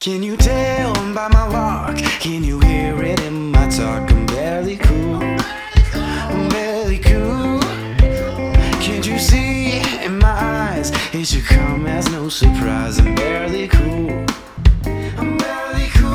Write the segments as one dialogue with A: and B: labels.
A: Can you tell by my walk? Can you hear it in my talk? I'm barely cool. I'm barely cool. Can't you see in my eyes? It should come as no surprise. I'm barely cool. I'm barely cool.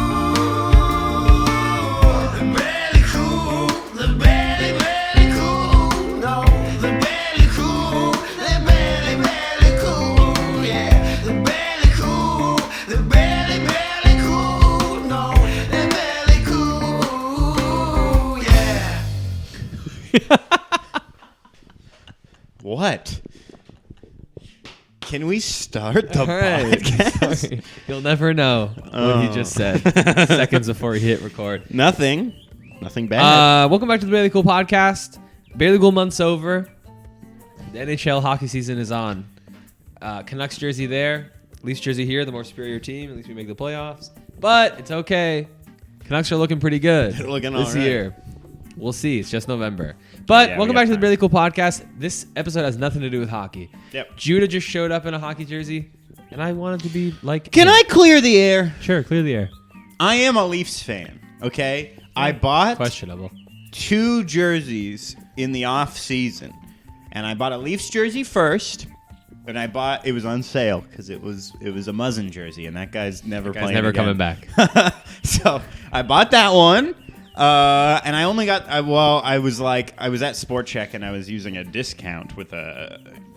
A: I'm barely cool. The barely, barely cool. No, the barely cool. The barely, barely cool. Yeah, the barely cool. The barely, barely cool. No, the barely cool. Yeah.
B: What? Can we start the
C: Alright,
B: podcast?
C: sorry. You'll never know what he just said seconds before he hit record.
B: Nothing bad.
C: Welcome back to the Barely Cool podcast. Barely Cool month's over. The NHL hockey season is on. Canucks jersey there. Leafs jersey here. The more superior team. At least we make the playoffs. But it's okay. Canucks are looking pretty good
B: They're looking
C: this
B: all right.
C: year. We'll see. It's just November. But
B: Yeah,
C: welcome
B: we got
C: back to the
B: time.
C: Barely Cool podcast. This episode has nothing to do with hockey.
B: Yep.
C: Judah just showed up in a hockey jersey, and I wanted to be like,
B: Can
C: him.
B: I clear the air?
C: Sure, clear the air.
B: I am a Leafs fan, okay? I bought
C: Questionable.
B: 2 jerseys in the off season. And I bought a Leafs jersey first, and it was on sale because it was a Muzzin jersey, and that guy's never
C: Guy's
B: playing
C: never
B: again.
C: coming back.
B: So I bought that one, and I only got. I was at Sport Check, and I was using a discount with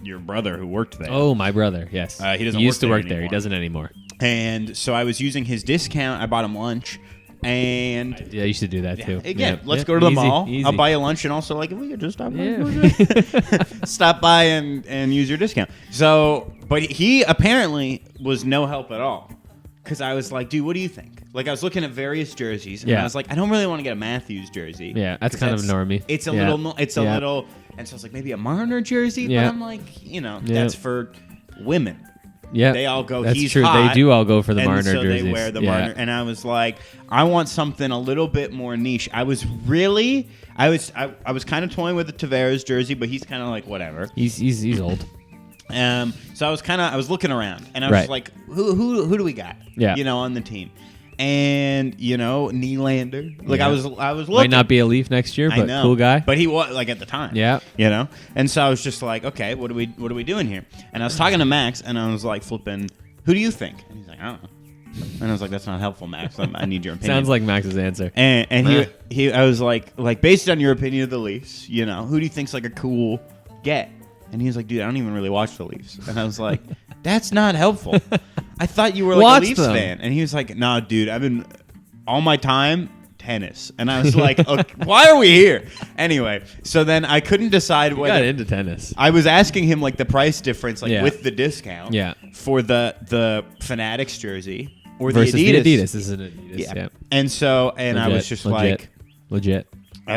B: your brother who worked there.
C: Oh, my brother. Yes.
B: He doesn't
C: used
B: work
C: to
B: there
C: work there. He
B: anymore.
C: doesn't anymore.
B: And so I was using his discount. I bought him lunch, and
C: Yeah, I used to do that too.
B: again,
C: Yep.
B: let's
C: Yep.
B: go to the
C: Easy,
B: mall.
C: easy.
B: I'll buy you lunch, and also if we could just stop by,
C: Yeah.
B: stop by and use your discount. So, but he apparently was no help at all. Because I was like, dude, what do you think? Like, I was looking at various jerseys, and
C: Yeah.
B: I was like, I don't really want to get a Matthews jersey.
C: Yeah, that's
B: 'Cause
C: kind of normie.
B: It's a
C: Yeah.
B: little,
C: Yeah.
B: little, and so I was like, maybe a Marner jersey.
C: Yeah.
B: But I'm like,
C: Yeah.
B: that's for women.
C: Yeah.
B: They all go,
C: That's
B: he's
C: true.
B: hot.
C: They do all go for the
B: And
C: Marner
B: so
C: jerseys.
B: they wear the
C: Yeah.
B: Marner, and I was like, I want something a little bit more niche. I was kind of toying with the Tavares jersey, but he's kind of like whatever.
C: He's old.
B: So I was looking around, and I was
C: Right.
B: like, who do we got?
C: Yeah.
B: On the team, and Nylander. Like
C: Yeah.
B: I was looking.
C: Might not be a Leaf next year,
B: I
C: but
B: know.
C: cool guy.
B: But he was like at the time.
C: Yeah.
B: And so I was just like, okay, what are we doing here? And I was talking to Max, and I was like, flipping, who do you think? And he's like, I don't know. And I was like, that's not helpful, Max. I need your opinion.
C: Sounds like Max's answer.
B: And
C: Nah.
B: I was like based on your opinion of the Leafs, who do you think's like a cool get? And he was like, dude, I don't even really watch the Leafs. And I was like, that's not helpful. I thought you were like
C: Watch
B: a Leafs
C: them.
B: fan. And he was like, nah, dude, I've been all my time tennis. And I was like, okay, why are we here? Anyway, so then I couldn't decide
C: You
B: whether
C: got into tennis.
B: I was asking him like the price difference, like
C: Yeah.
B: with the discount,
C: Yeah.
B: for the Fanatics jersey or
C: Versus
B: the Adidas.
C: This is an Adidas.
B: Yeah.
C: Yeah.
B: And so, I was
C: Legit,
B: just
C: legit,
B: like,
C: legit.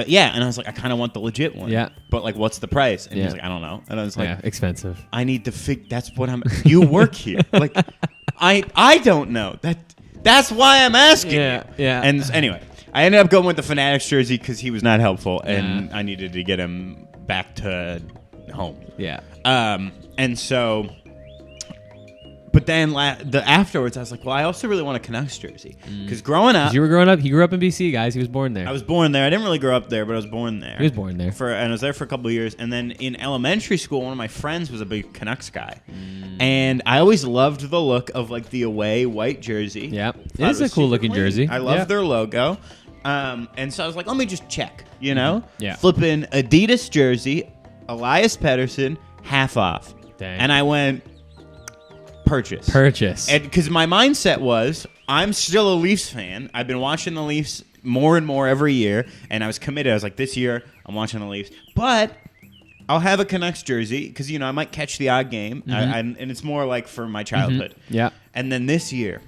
B: yeah. And I was like, I kind of want the legit one.
C: Yeah.
B: But like, what's the price? And he was
C: Yeah.
B: like, I don't know. And I was like,
C: Yeah, expensive.
B: I need to that's what you work here. Like, I don't know. That's why I'm asking.
C: Yeah,
B: you.
C: yeah.
B: And anyway, I ended up going with the Fanatics jersey because he was not helpful, and I needed to get him back to home.
C: Yeah.
B: And so, but then afterwards, I was like, well, I also really want a Canucks jersey because growing up,
C: You were growing up. He grew up in BC, guys. He was born there.
B: I was born there. I didn't really grow up there, but I was born there.
C: He was born there.
B: And I was there for a couple of years. And then in elementary school, one of my friends was a big Canucks guy. And I always loved the look of like the away white jersey.
C: Yeah.
B: Thought
C: It is
B: was
C: a cool
B: super
C: looking
B: clean.
C: jersey.
B: I love
C: Yeah.
B: their logo. And so I was like, let me just check,
C: Yeah.
B: Flipping Adidas jersey, Elias Pettersson, half off.
C: Dang.
B: And I went, purchase.
C: Purchase.
B: Because my mindset was, I'm still a Leafs fan. I've been watching the Leafs more and more every year, and I was committed. I was like, this year, I'm watching the Leafs. But I'll have a Canucks jersey because, I might catch the odd game, and it's more like for my childhood.
C: Yeah.
B: And then this year,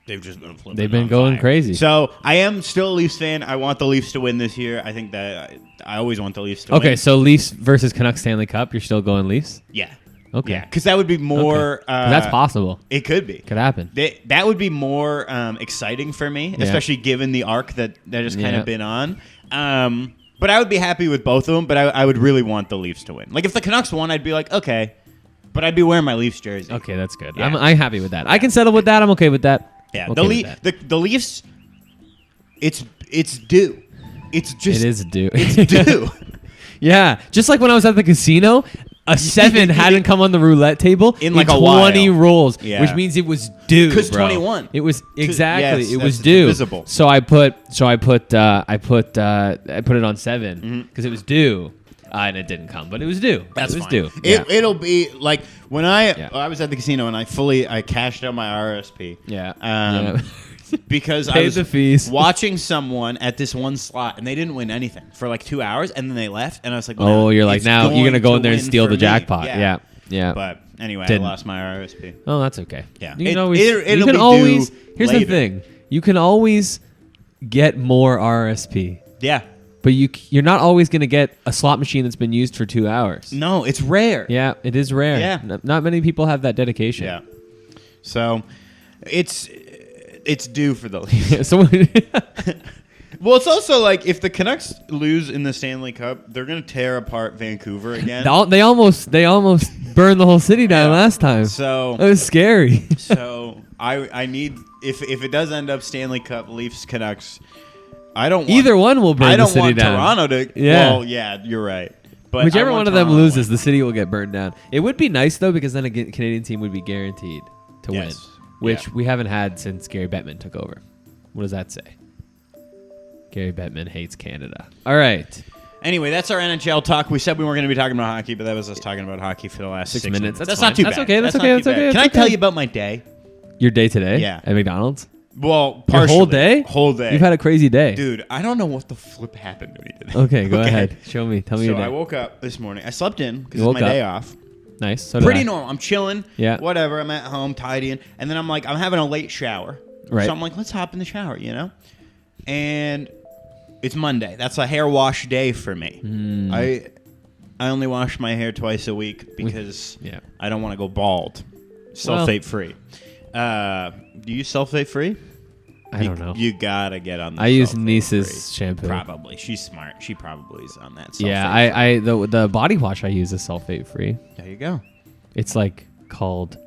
B: they've just been flipping.
C: They've been
B: on
C: going
B: fire.
C: crazy.
B: So I am still a Leafs fan. I want the Leafs to win this year. I think that I always want the Leafs to win.
C: Okay, so Leafs versus Canucks Stanley Cup. You're still going Leafs?
B: Yeah.
C: Okay.
B: Yeah, because that would be more.
C: Okay. 'Cause that's possible.
B: It could be.
C: Could happen.
B: That would be more exciting for me,
C: Yeah.
B: especially given the arc that has kind
C: Yeah.
B: of been on. But I would be happy with both of them. But I would really want the Leafs to win. Like if the Canucks won, I'd be like, okay, but I'd be wearing my Leafs jersey.
C: Okay, that's good.
B: Yeah.
C: I'm happy with that. I can settle with that. I'm okay with that.
B: Yeah,
C: Okay with that.
B: the Leafs. It's due. It's just
C: It is due.
B: It's due.
C: Yeah, just like when I was at the casino, a 7 hadn't come on the roulette table
B: In like a
C: 20
B: while.
C: rolls,
B: Yeah.
C: which means it was due.
B: 'Cause
C: bro.
B: 21.
C: It was exactly.
B: yes,
C: it was
B: that's
C: due.
B: divisible.
C: So I put it on 7 because it was due, and it didn't come, but it was due.
B: That's
C: it was
B: fine.
C: due. Yeah.
B: It'll be like when I
C: Yeah.
B: was at the casino and I cashed out my RSP.
C: Yeah.
B: Um, because I
C: Paid
B: was
C: the fees.
B: watching someone at this one slot and they didn't win anything for like 2 hours and then they left and I was like,
C: Oh,
B: well,
C: you're like
B: it's
C: now you're gonna go
B: to
C: in there and
B: win
C: steal
B: for
C: the
B: me.
C: jackpot. Yeah.
B: But anyway,
C: Didn't.
B: I lost my RSP.
C: Oh, that's okay.
B: Yeah.
C: You can
B: It-
C: always.
B: it'll
C: you
B: be
C: can
B: due
C: always. Here's
B: later.
C: the thing. You can always get more RSP,
B: Yeah.
C: but you're not always gonna get a slot machine that's been used for 2 hours.
B: No, it's rare.
C: Yeah, it is rare.
B: Yeah.
C: Not many people have that dedication.
B: Yeah. So it's due for the Leafs.
C: So
B: Well, it's also like if the Canucks lose in the Stanley Cup, they're going to tear apart Vancouver again.
C: they almost burned the whole city down
B: Yeah.
C: last time.
B: So
C: That was scary.
B: So I need if it does end up Stanley Cup Leafs Canucks, I don't want,
C: Either one will burn
B: I
C: the
B: don't
C: city
B: want
C: down.
B: Toronto to.
C: Yeah.
B: Well, yeah, you're right. But
C: Whichever
B: I want
C: one of them
B: Toronto to
C: loses,
B: win.
C: the city will get burned down. It would be nice though because then a Canadian team would be guaranteed to win,
B: Yes.
C: which
B: Yeah.
C: we haven't had since Gary Bettman took over. What does that say? Gary Bettman hates Canada. All right.
B: Anyway, that's our NHL talk. We said we weren't going to be talking about hockey, but that was us talking about hockey for the last
C: 6
B: 6
C: minutes. That's
B: That's
C: fine.
B: not too
C: That's
B: bad.
C: okay, that's
B: not
C: okay,
B: too
C: that's okay,
B: bad.
C: that's
B: Can I
C: okay.
B: tell you about my day?
C: Your day today?
B: Yeah.
C: At McDonald's?
B: Well,
C: Your
B: partially.
C: whole day?
B: Whole day.
C: You've had a crazy day.
B: Dude, I don't know what the flip happened to me today.
C: Okay, go ahead. Show me. Tell me
B: So
C: your day.
B: I woke up this morning. I slept in because
C: You
B: it's
C: woke
B: my
C: up.
B: day off.
C: Nice. So did
B: Pretty
C: I.
B: normal. I'm chilling.
C: Yeah.
B: Whatever. I'm at home tidying. And then I'm like, I'm having a late shower.
C: Right.
B: So I'm like, let's hop in the shower, you know? And it's Monday. That's a hair wash day for me.
C: Hmm.
B: I only wash my hair twice a week because
C: Yeah.
B: I don't want to go bald. Sulfate free. Do you use sulfate free?
C: I don't know.
B: You gotta get on the
C: I use
B: sulfate
C: Niece's
B: free.
C: shampoo.
B: Probably. She's smart. She probably is on that.
C: Yeah,
B: sulfate-free.
C: the body wash I use is sulfate free.
B: There you go.
C: It's like called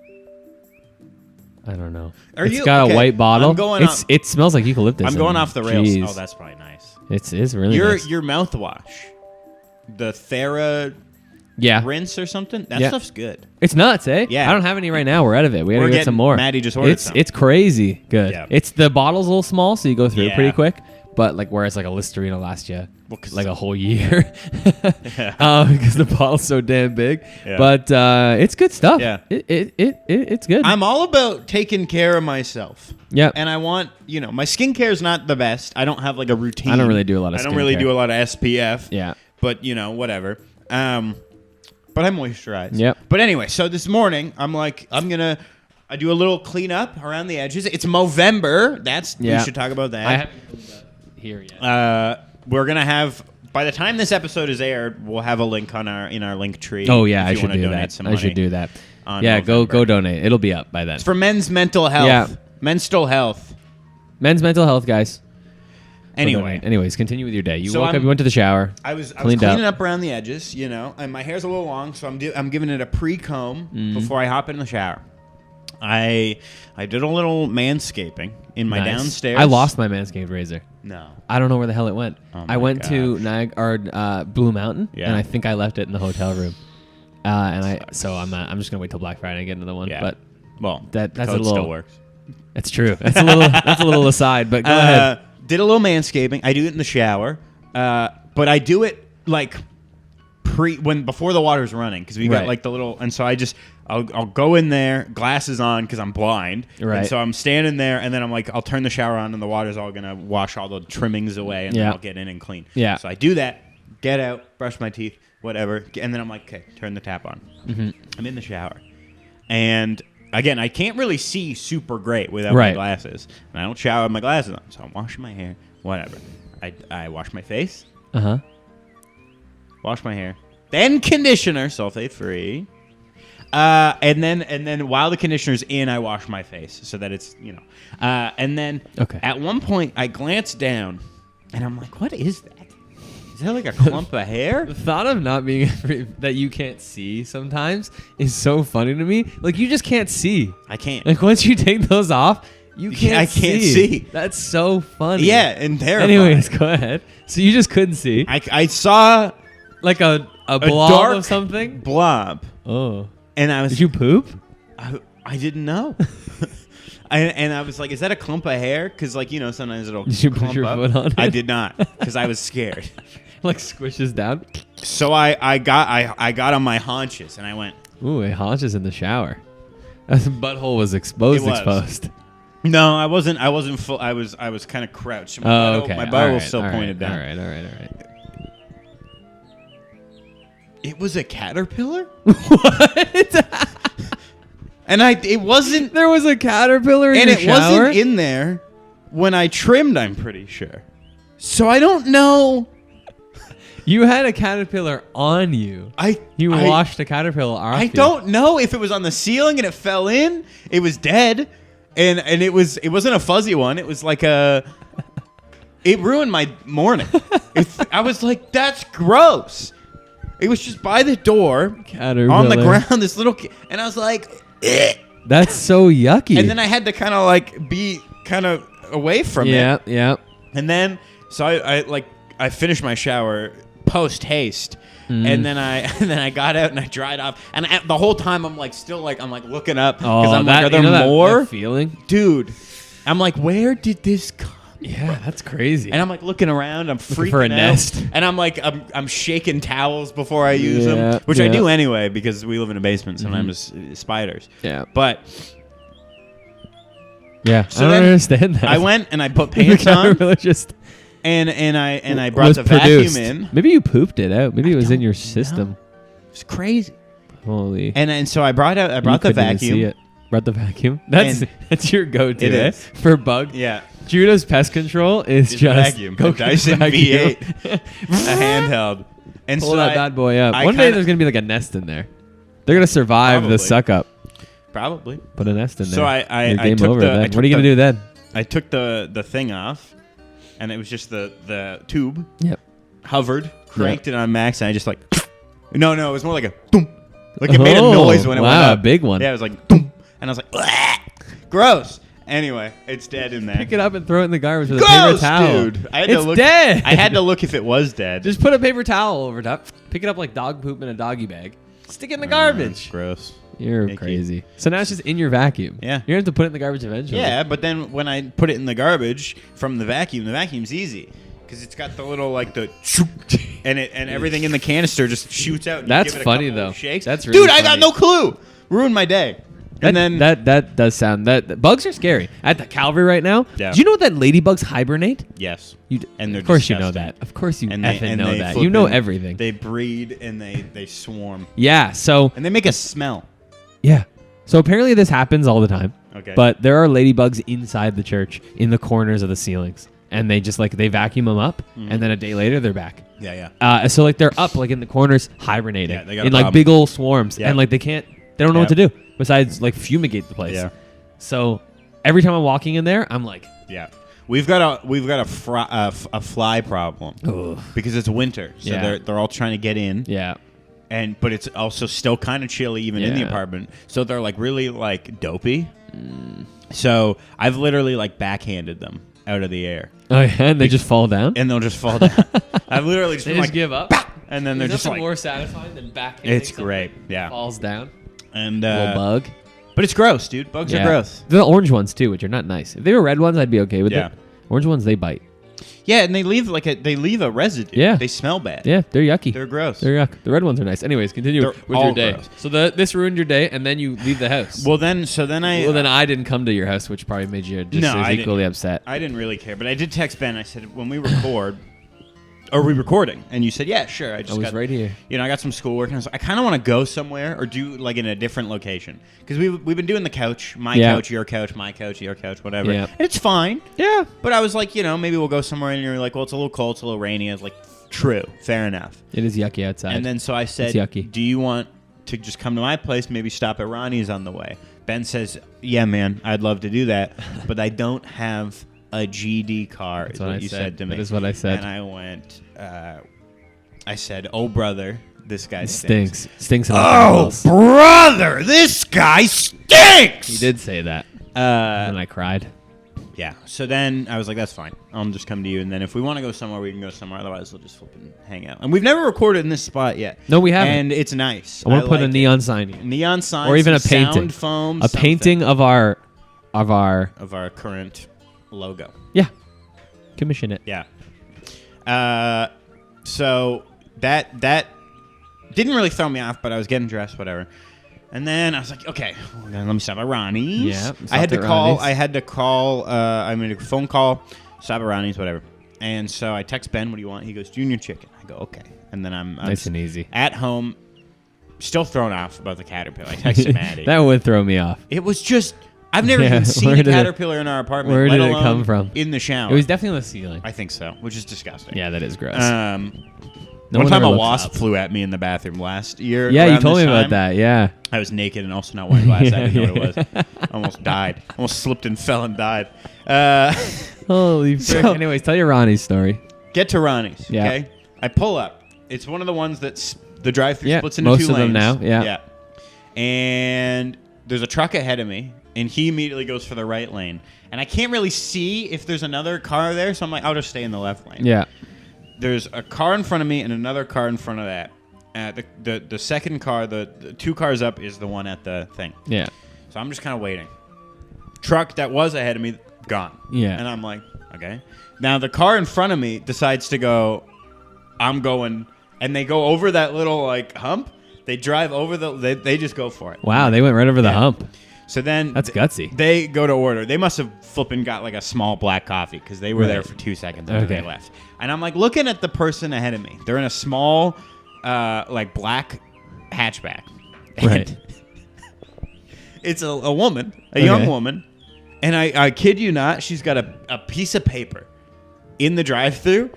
C: I don't know.
B: Are
C: It's
B: you-
C: got
B: okay,
C: a white bottle.
B: I'm going
C: It's
B: off-
C: it smells like eucalyptus.
B: I'm going
C: and
B: off the rails.
C: cheese.
B: Oh, that's probably nice.
C: It's really
B: Your
C: nice.
B: your mouthwash, the Thera
C: Yeah.
B: rinse or something. That
C: Yeah.
B: stuff's good.
C: It's nuts, eh?
B: Yeah.
C: I don't have any right now. We're out of it. We gotta
B: We're
C: get
B: getting-
C: some more.
B: Maddie just ordered
C: It's
B: some.
C: it's crazy good.
B: Yeah.
C: It's the bottle's a little small, so you go through it pretty
B: Yeah.
C: quick. But like whereas like a Listerine will last you
B: 'cause
C: like a whole year because the bottle's so damn big.
B: Yeah.
C: But it's good stuff.
B: Yeah.
C: It's good.
B: I'm all about taking care of myself.
C: Yeah.
B: And I want, my skincare is not the best. I don't have like a routine.
C: I don't really do a lot of
B: I don't really
C: skincare.
B: do a lot of SPF.
C: Yeah.
B: But, whatever. But I moisturize.
C: Yep.
B: But anyway, so this morning, I'm like, I do a little cleanup around the edges. It's Movember.
C: Yeah.
B: We should talk about that.
C: I haven't cleaned up here yet.
B: We're gonna have by the time this episode is aired, we'll have a link in our link tree.
C: Oh yeah,
B: if
C: I
B: you
C: should
B: wanna
C: do
B: donate
C: that.
B: some
C: I
B: money
C: should do that.
B: on
C: Yeah, go
B: Movember.
C: donate. It'll be up by then.
B: It's for men's mental health.
C: Yeah.
B: Mental health.
C: Men's mental health, guys. Go
B: Anyway,
C: donate. Anyways, continue with your day. You
B: So
C: woke up,
B: I'm-
C: you went to the shower.
B: I was
C: Cleaned
B: cleaning
C: up.
B: up around the edges, and my hair's a little long, so I'm giving it a pre-comb
C: Mm-hmm.
B: before I hop in the shower. I did a little manscaping in my
C: Nice.
B: downstairs.
C: I lost my Manscaped razor.
B: No.
C: I don't know where the hell it went.
B: Oh
C: I
B: my
C: went to Blue Mountain,
B: Yeah.
C: and I think I left it in the hotel room. So I'm just gonna wait till Black Friday and get another one.
B: Yeah.
C: But
B: Well,
C: that's a
B: code
C: little.
B: still works.
C: That's true. That's a little aside. But go ahead.
B: Did a little manscaping. I do it in the shower, but I do it like before the water's running because we got
C: Right.
B: like the little. And so I'll go in there, glasses on because I'm blind.
C: Right.
B: And so I'm standing there, and then I'm like, I'll turn the shower on, and the water's all gonna wash all the trimmings away, and then
C: Yeah.
B: I'll get in and clean.
C: Yeah.
B: So I do that, get out, brush my teeth, whatever, and then I'm like, okay, turn the tap on.
C: Mm-hmm.
B: I'm in the shower, and again, I can't really see super great without
C: Right.
B: my glasses, and I don't shower with my glasses on, so I'm washing my hair, whatever. I wash my face,
C: Uh-huh.
B: wash my hair, then conditioner, sulfate free, and then while the conditioner's in, I wash my face so that it's and then
C: Okay.
B: at one point I glance down, and I'm like, what is that? Is that like a clump of hair?
C: The thought of not being that you can't see sometimes is so funny to me. Like you just can't see.
B: I can't.
C: Like once you take those off, You can't
B: I can't see.
C: That's so funny.
B: Yeah, and terrifying.
C: Anyways, go ahead. So you just couldn't see.
B: I saw
C: Like a blob
B: dark
C: of something?
B: blob,
C: Oh.
B: and I was
C: Did you poop?
B: I didn't know. And I was like, is that a clump of hair? Because, like, sometimes it'll
C: Did you put
B: clump
C: your
B: up.
C: foot on it?
B: I did not, because I was scared.
C: Like squishes down?
B: So I got on my haunches, and I went,
C: Ooh, it haunches in the shower. The butthole was exposed.
B: It was.
C: Exposed.
B: no, I wasn't full. I was kind of crouched.
C: Oh, okay.
B: My butt was still pointed down.
C: All right.
B: It was a caterpillar?
C: What?
B: And it wasn't,
C: There was a caterpillar in
B: and
C: your
B: it
C: shower?
B: wasn't in there when I trimmed, I'm pretty sure. So I don't know.
C: You had a caterpillar on you. You washed a caterpillar off
B: I
C: you.
B: don't know if it was on the ceiling and it fell in. It was dead, and it wasn't a fuzzy one. It was like it ruined my morning. I was like, that's gross. It was just by the door
C: Caterpillar.
B: on the ground. This little and I was like, eh.
C: That's so yucky.
B: And then I had to kind of like be kind of away from it.
C: Yeah.
B: And then so I finished my shower post haste. And then I got out and I dried off, and the whole time I'm like looking up because I'm like, are there more?
C: That feeling?
B: Dude, I'm like, where did this come?
C: Yeah, that's crazy.
B: And I'm like looking around, I'm freaking
C: for a
B: out.
C: nest.
B: And I'm like, I'm shaking towels before I use them, which I do anyway because we live in a basement. Sometimes spiders.
C: Yeah.
B: But
C: yeah,
B: so
C: I don't
B: then
C: understand that.
B: I went and I put
C: The
B: pants on,
C: caterpillar just
B: and I brought
C: was
B: the
C: produced.
B: vacuum in.
C: Maybe you pooped it out. Maybe it was in your system.
B: It's crazy.
C: Holy.
B: And so I brought
C: You
B: the
C: couldn't even
B: vacuum.
C: see it. Brought the vacuum. That's your go-to.
B: It
C: eh?
B: is.
C: For bug.
B: Yeah.
C: Judah's pest control is
B: It's
C: just
B: vacuum.
C: go
B: A Dyson
C: vacuum.
B: V8, a handheld. And
C: Pull
B: so
C: that bad boy up.
B: I
C: One day
B: kinda-
C: there's gonna be like a nest in there. They're gonna survive
B: Probably.
C: the suck up.
B: Probably.
C: Put a nest in there.
B: So I
C: You're game
B: took
C: over
B: the-
C: then.
B: I
C: What
B: took
C: are you gonna
B: the-
C: do then?
B: I took the thing off, and it was just the tube.
C: Yep.
B: Hovered, cranked it on max, and I just like, no, it was more like a boom. Like it made a
C: Oh,
B: noise when it went
C: wow,
B: up.
C: a big one.
B: Yeah, it was like boom, and I was like, "Bleh." Gross. Anyway, it's dead in there.
C: Pick it up and throw it in the garbage with a paper
B: Gross,
C: towel.
B: dude. I had
C: It's
B: to look.
C: dead.
B: I had to look if it was dead.
C: Just put a paper towel over top. Pick it up like dog poop in a doggy bag. Stick it in the garbage.
B: Gross.
C: You're
B: Icky.
C: crazy. So now it's just in your vacuum.
B: Yeah.
C: You're going to have to put it in the garbage eventually.
B: Yeah, but then when I put it in the garbage from the vacuum's easy because it's got the little like the and everything in the canister just shoots out. And you
C: That's
B: give it a
C: funny,
B: couple
C: though.
B: Shakes.
C: That's really
B: dude, I got
C: funny.
B: no clue. Ruined my day. And then
C: that does sound that bugs are scary. At the Calvary right now.
B: Yeah.
C: Do you know that ladybugs hibernate?
B: yes,
C: And
B: they're
C: of course you know
B: disgusting.
C: that. Of course you
B: and
C: effing know
B: they
C: that. You know
B: flippin'-
C: everything.
B: They breed and they swarm
C: Yeah. So
B: and they make a smell.
C: yeah. So apparently this happens all the time.
B: Okay.
C: But there are ladybugs inside the church in the corners of the ceilings, and they just like they vacuum them up, and then a day later they're back.
B: Yeah.
C: So like they're up like in the corners hibernating
B: Yeah, they got a
C: in like
B: problem.
C: big old swarms,
B: Yeah.
C: and like they don't know what to do besides like fumigate the place.
B: Yeah.
C: So every time I'm walking in there, I'm like,
B: Yeah. We've got a fly problem
C: ugh.
B: because it's winter, so
C: Yeah.
B: they're all trying to get in.
C: Yeah.
B: But it's also still kind of chilly even in the
C: Yeah.
B: apartment. So they're like really like dopey. So I've literally like backhanded them out of the air,
C: Oh yeah, and they just fall down.
B: and they'll just fall down. I've literally just
C: They
B: been
C: just
B: like,
C: give up.
B: and then they're
C: Is
B: just
C: nothing
B: like,
C: more satisfying than backhanding
B: it's
C: something
B: great, yeah.
C: falls down.
B: And
C: Little bug.
B: but it's gross, dude. Bugs are gross.
C: The orange ones too, which are not nice. If they were red ones, I'd be okay with
B: Yeah.
C: it. Orange ones, they bite.
B: Yeah, and they leave a residue.
C: Yeah.
B: They smell bad.
C: Yeah, they're yucky.
B: They're gross.
C: They're yuck. The red ones are nice. Anyways, continue
B: They're
C: with
B: all
C: your day.
B: gross.
C: So this ruined your day, and then you leave the house.
B: Well, then
C: I didn't come to your house, which probably made you just
B: No,
C: as
B: I
C: equally
B: didn't.
C: upset.
B: I didn't really care, but I did text Ben. I said, when we record, are we recording? And you said, yeah, sure. I
C: I was right here.
B: I got some schoolwork, and I was like, I kind of want to go somewhere or do like in a different location because we've been doing the couch, my
C: Yeah.
B: couch, your couch, my couch, your couch, whatever.
C: Yeah.
B: And it's fine.
C: Yeah.
B: But I was like, maybe we'll go somewhere, and you're like, well, it's a little cold, it's a little rainy. I was like, true, fair enough.
C: It is yucky outside.
B: And then so I said,
C: It's yucky.
B: do you want to just come to my place, maybe stop at Ronnie's on the way? Ben says, yeah, man, I'd love to do that, but I don't have a GD car.
C: That's
B: is
C: what
B: what
C: I
B: you
C: said.
B: said to me.
C: That is what I said.
B: And I went, I said, oh, brother, this guy
C: Stinks in all
B: Oh,
C: chemicals.
B: brother, this guy stinks!
C: He did say that,
B: Uh,
C: and I cried.
B: Yeah. So then I was like, that's fine. I'll just come to you. And then if we want to go somewhere, we can go somewhere. Otherwise, we'll just flip and hang out. And we've never recorded in this spot yet.
C: No, we haven't.
B: And it's nice.
C: I want to put
B: like
C: a neon sign here.
B: neon sign.
C: Or even a
B: some
C: painting.
B: Sound foam.
C: A painting of our...
B: Of our current logo.
C: Yeah. Commission it.
B: Yeah. So that didn't really throw me off, but I was getting dressed, whatever. And then I was like, okay, let me stop at Ronnie's.
C: Yeah.
B: I had to call. I made a phone call. Stop at Ronnie's, whatever. And so I text Ben, what do you want? He goes, junior chicken. I go, okay. And then I'm
C: Nice and easy.
B: at home, still thrown off about the caterpillar. I texted Maddie.
C: That would throw me off.
B: It was just, I've never
C: Yeah,
B: even seen
C: where
B: a
C: did it-
B: caterpillar in our apartment.
C: where
B: let
C: did it
B: alone
C: come from?
B: In the shower.
C: It was definitely on the ceiling.
B: I think so, which is disgusting.
C: Yeah, that is gross. No
B: One time
C: ever
B: a
C: looks
B: wasp
C: up.
B: flew at me in the bathroom last year.
C: Yeah, you
B: around
C: told me
B: this
C: about
B: time.
C: that. Yeah.
B: I was naked and also not wearing glasses. I didn't know what it
C: Yeah.
B: was. Almost died. Almost slipped and fell and died.
C: Holy frick.
B: So-
C: Anyways, tell your Ronnie's story.
B: Get to Ronnie's.
C: Yeah.
B: Okay. I pull up. It's one of the ones that's the drive-through
C: Yeah,
B: splits into
C: most
B: two
C: of them
B: lanes.
C: now, yeah.
B: Yeah. And there's a truck ahead of me, and he immediately goes for the right lane. And I can't really see if there's another car there, so I'm like, I'll just stay in the left lane.
C: Yeah.
B: There's a car in front of me and another car in front of that. The second car, the two cars up, is the one at the thing.
C: Yeah.
B: So I'm just kind of waiting. Truck that was ahead of me, gone.
C: Yeah.
B: And I'm like, okay. Now the car in front of me decides to go, I'm going, and they go over that little like hump. They drive over they just go for it.
C: Wow, they went right over the
B: Yeah.
C: hump.
B: So then
C: That's gutsy.
B: They go to order. They must have flipping got like a small black coffee because they were
C: Right.
B: there for 2 seconds after
C: Okay.
B: they left. And I'm like looking at the person ahead of me. They're in a small, like black hatchback.
C: Right.
B: And it's a woman, a young woman, and I kid you not, she's got a piece of paper in the drive-thru,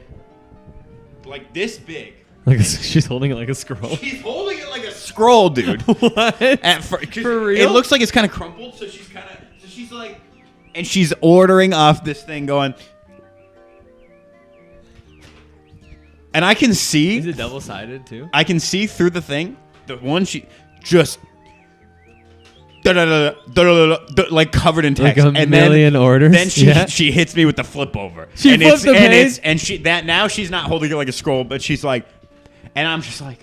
B: like this big.
C: Like she's holding it like a scroll.
B: She's holding it like a scroll, dude.
C: What?
B: For
C: real?
B: It looks like it's kind of crumpled, so she's like, and she's ordering off this thing, going, and I can see.
C: Is it double-sided too?
B: I can see through the thing. The one she just like covered in text,
C: Like a
B: and
C: million orders?
B: Then
C: Yeah.
B: she hits me with the flip over.
C: She
B: and
C: flipped the page?
B: now she's not holding it like a scroll, but she's like, and I'm just like,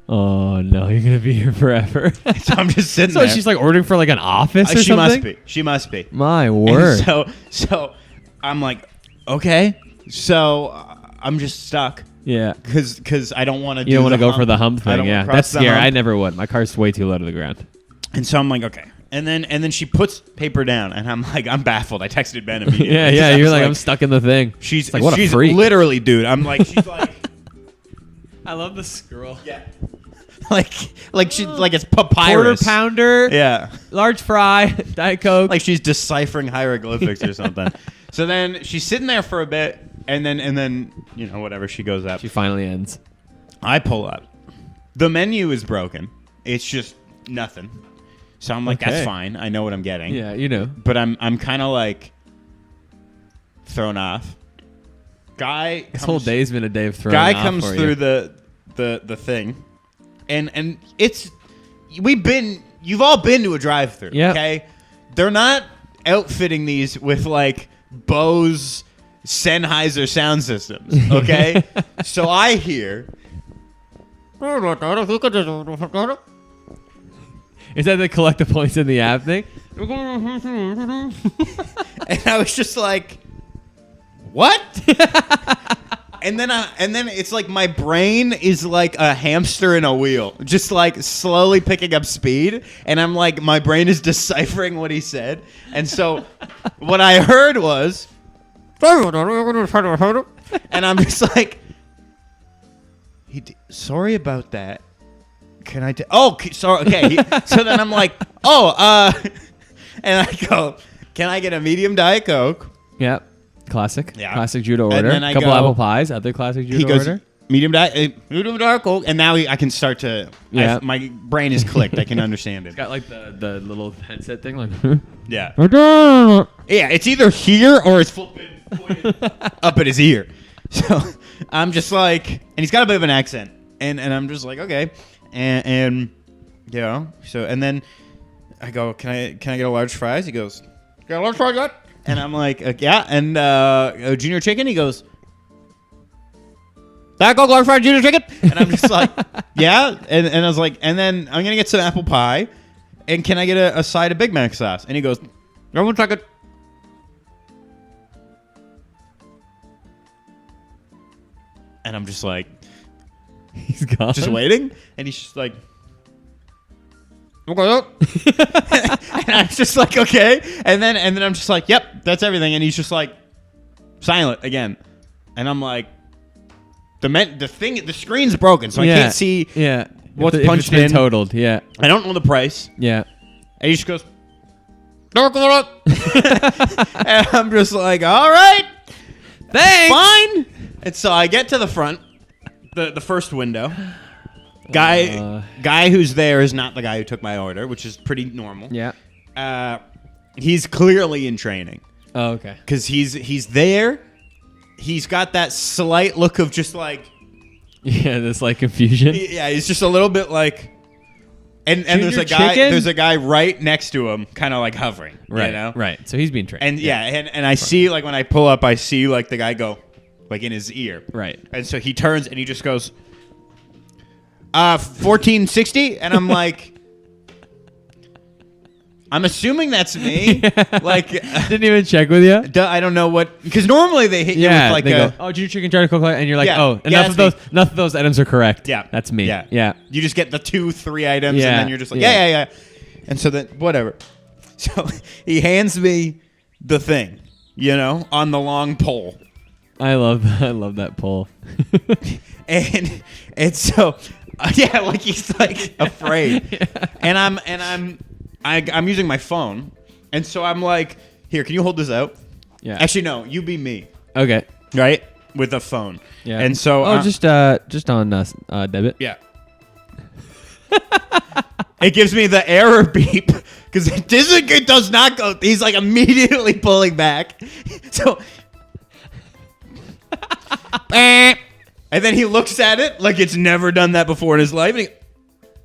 C: Oh no, you're gonna be here forever.
B: so I'm just sitting
C: So
B: there.
C: she's like ordering for like an office or
B: She
C: something.
B: must be. She must be.
C: My
B: And
C: word.
B: so I'm like, okay. So I'm just stuck
C: Yeah.
B: because I don't want to.
C: You don't want to go for the hump
B: I
C: thing.
B: don't
C: Yeah,
B: wanna cross
C: that's
B: the
C: scary.
B: hump.
C: I never would. My car's way too low to the ground.
B: And so I'm like, okay. And then she puts paper down, and I'm like, I'm baffled. I texted Ben immediately.
C: Yeah,
B: 'cause
C: yeah.
B: I
C: You're
B: was
C: like, I'm stuck in the thing.
B: She's
C: It's like, what a
B: she's
C: freak.
B: literally, dude. I'm like, she's like,
C: I love the scroll.
B: yeah, like she's like it's papyrus.
C: Quarter pounder.
B: Yeah,
C: Large fry. Diet Coke.
B: like she's deciphering hieroglyphics or something. So then she's sitting there for a bit, and then you know whatever, she goes up.
C: She finally ends.
B: I pull up. The menu is broken. It's just nothing. So I'm like,
C: Okay.
B: that's fine. I know what I'm getting.
C: Yeah, you know.
B: But I'm kind of like thrown off. Guy
C: This whole day's been a day of throwing
B: guy
C: off
B: comes
C: for
B: through
C: you.
B: the thing, and it's you've all been to a drive-through.
C: Yeah.
B: Okay, they're not outfitting these with like Bose Sennheiser sound systems. Okay, so I hear.
C: Is that the collect the points in the app thing?
B: And I was just like, "What?" and then it's like my brain is like a hamster in a wheel, just like slowly picking up speed. And I'm like, my brain is deciphering what he said. And so, what I heard was, and I'm just like, "Sorry about that. Can I? Sorry. Okay." So then I'm like, and I go, "Can I get a medium Diet Coke?"
C: Yep. Classic.
B: Yeah.
C: Classic judo
B: And
C: order.
B: then I
C: Couple
B: go-
C: apple pies. Other classic judo
B: He goes,
C: order.
B: medium Diet Coke, and now I can start to.
C: Yeah.
B: My brain is clicked. I can understand it.
C: Got like the little headset thing, like.
B: Yeah. Yeah. It's either here or it's flipping pointed up at his ear. So I'm just like, and he's got a bit of an accent, and I'm just like, okay, and you know, so and then I go, can I get a large fries? He goes, got a large fries, what? And I'm like, yeah. And junior chicken? He goes, that go large fried junior chicken? And I'm just like, yeah. And I was like, and then I'm going to get some apple pie. And can I get a side of Big Mac sauce? And he goes, one second. And I'm just like,
C: He's gone.
B: just waiting. And he's just like, okay. And I'm just like, okay. And then I'm just like, yep, that's everything. And he's just like, silent again. And I'm like, the screen's broken, so I can't see what's punched in.
C: Totaled, yeah.
B: I don't know the price.
C: Yeah.
B: And he just goes, and I'm just like, all right,
C: Thanks.
B: fine. And so I get to the front, the first window. Guy who's there is not the guy who took my order, which is pretty normal.
C: Yeah.
B: He's clearly in training.
C: Oh, okay.
B: Because he's there. He's got that slight look of just like...
C: Yeah, this like confusion.
B: Yeah, he's just a little bit like... And there's a guy right next to him, kind of like hovering.
C: Right,
B: you know?
C: right. So he's being trained.
B: And and I see, like, when I pull up, I see, like, the guy go, like, in his ear.
C: Right.
B: And so he turns and he just goes, 1460? And I'm like... I'm assuming that's me. Like,
C: didn't even check with you.
B: I don't know what, because normally they hit you with like
C: they go, oh, junior chicken, try to cook, and you're like, oh, enough of those items are correct.
B: Yeah,
C: that's me.
B: Yeah. You just get the 2-3 items,
C: Yeah.
B: and then you're just like, yeah. And so then whatever. So he hands me the thing, on the long pole.
C: I love that pole.
B: and so like he's like afraid, and I'm using my phone, and so I'm like, here, can you hold this out?
C: Yeah.
B: Actually, no, you be me.
C: Okay.
B: Right? With a phone.
C: Yeah.
B: And so...
C: just on debit?
B: Yeah. It gives me the error beep, because it does not go... He's like immediately pulling back. So... And then he looks at it like it's never done that before in his life,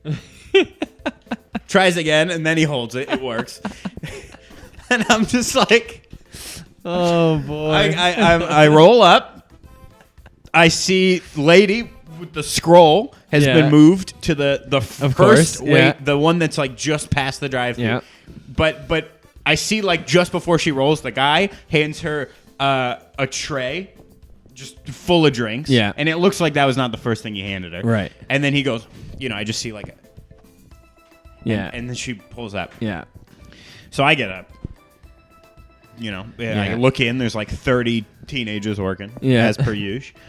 B: and he... tries again, and then he holds it. It works. And I'm just like,
C: oh boy.
B: I roll up. I see lady with the scroll has been moved to the first wait, the one that's like just past the drive-thru.
C: Yeah.
B: But I see like just before she rolls, the guy hands her a tray just full of drinks.
C: Yeah.
B: And it looks like that was not the first thing he handed her.
C: Right.
B: And then he goes, I just see like
C: yeah.
B: And then she pulls up.
C: Yeah.
B: So I get up. I look in. There's like 30 teenagers working, as per usual.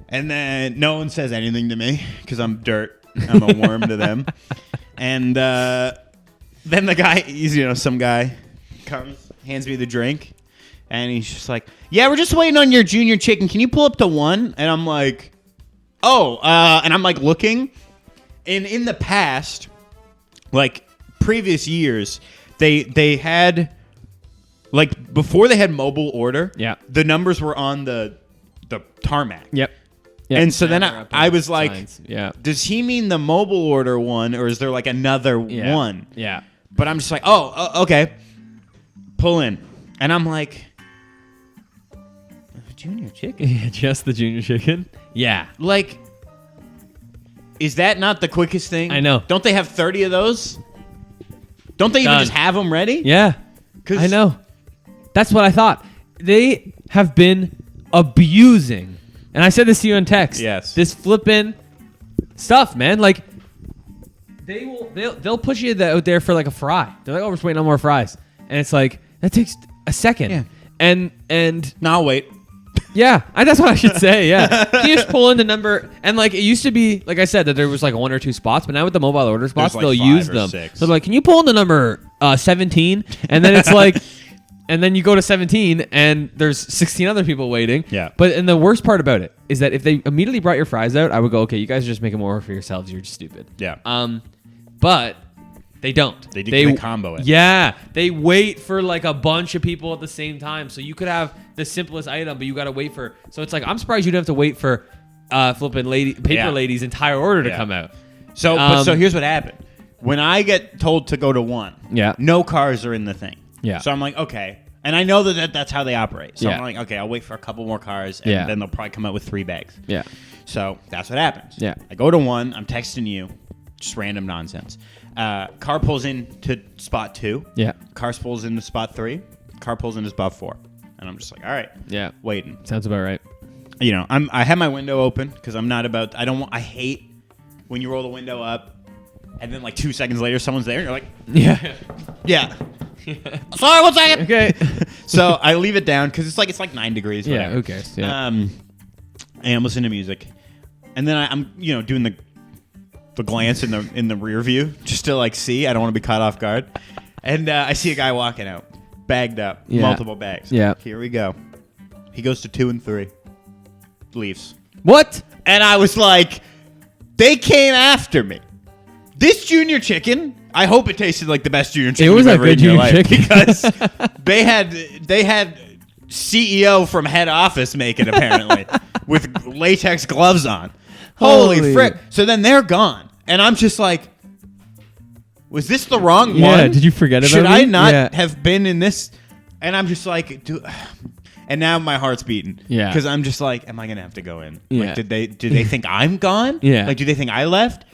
B: And then no one says anything to me because I'm dirt. I'm a worm to them. And then the guy, some guy comes, hands me the drink, and he's just like, yeah, we're just waiting on your junior chicken. Can you pull up to 1? And I'm like, oh. And I'm like looking. And in the past... like previous years, they had like before they had mobile order.
C: Yeah,
B: the numbers were on the tarmac.
C: Yep.
B: And so then I was like,
C: yeah,
B: does he mean the mobile order one, or is there like another one?
C: Yeah.
B: But I'm just like, oh, okay, pull in, and I'm like, junior chicken,
C: just the junior chicken. Yeah,
B: like. Is that not the quickest thing?
C: I know.
B: Don't they have 30 of those? Don't they even just have them ready?
C: Yeah. I know. That's what I thought. They have been abusing, and I said this to you in text.
B: Yes.
C: This flippin' stuff, man. Like, they'll push you out there for like a fry. They're like, oh, we're just waiting on more fries, and it's like that takes a second.
B: Yeah.
C: And
B: no, I'll wait.
C: Yeah, that's what I should say. Yeah, you just pull in the number, and like it used to be, like I said, that there was like 1 or 2 spots, but now with the mobile order spots,
B: like
C: they'll
B: 5
C: use
B: or
C: them.
B: 6.
C: So they're like, can you pull in the number 17? And then it's like, and then you go to 17, and there's 16 other people waiting.
B: Yeah.
C: But and the worst part about it is that if they immediately brought your fries out, I would go, okay, you guys are just making more work for yourselves. You're just stupid.
B: Yeah.
C: But they don't.
B: They combo it.
C: Yeah, they wait for like a bunch of people at the same time. So you could have the simplest item, but you got to wait for. So it's like I'm surprised you don't have to wait for flipping lady's entire order to come out.
B: So so here's what happened. When I get told to go to 1,
C: Yeah.
B: no cars are in the thing.
C: Yeah.
B: So I'm like, okay, And I know that's how they operate. So
C: Yeah.
B: I'm like, okay, I'll wait for a couple more cars, and
C: Yeah.
B: then they'll probably come out with 3 bags.
C: Yeah.
B: So that's what happens.
C: Yeah.
B: I go to 1. I'm texting you. Just random nonsense. Car pulls into spot 2.
C: Yeah.
B: Car pulls into spot 3. Car pulls into spot 4. And I'm just like, all right.
C: Yeah.
B: Waiting.
C: Sounds about right.
B: You know, I have my window open because I'm not about. I hate when you roll the window up, and then like 2 seconds later, someone's there, and you're like,
C: Yeah.
B: yeah. Sorry, 1 second.
C: Okay.
B: So I leave it down because it's like 9 degrees.
C: Yeah.
B: Whatever.
C: Who cares? Yeah.
B: And I'm listening to music, and then I'm doing the glance in the rear view just to like see. I don't want to be caught off guard, and I see a guy walking out, bagged up,
C: Yeah.
B: multiple bags.
C: Yeah.
B: Here we go. He goes to 2 and 3. Leaves.
C: What?
B: And I was like, they came after me. This junior chicken, I hope it tasted like the best junior chicken
C: was
B: you've
C: a
B: ever
C: good
B: eaten in your
C: junior
B: life
C: chicken.
B: because they had CEO from head office make it apparently with latex gloves on. Holy
C: Holy.
B: frick. So then they're gone. And I'm just like, was this the wrong one?
C: Yeah. Did you forget about
B: Should
C: me?
B: I not
C: Yeah.
B: have been in this? And I'm just like, and now my heart's beating.
C: Yeah.
B: Because I'm just like, am I gonna have to go in?
C: Yeah.
B: Like, did they think I'm gone?
C: Yeah.
B: Like, do they think I left?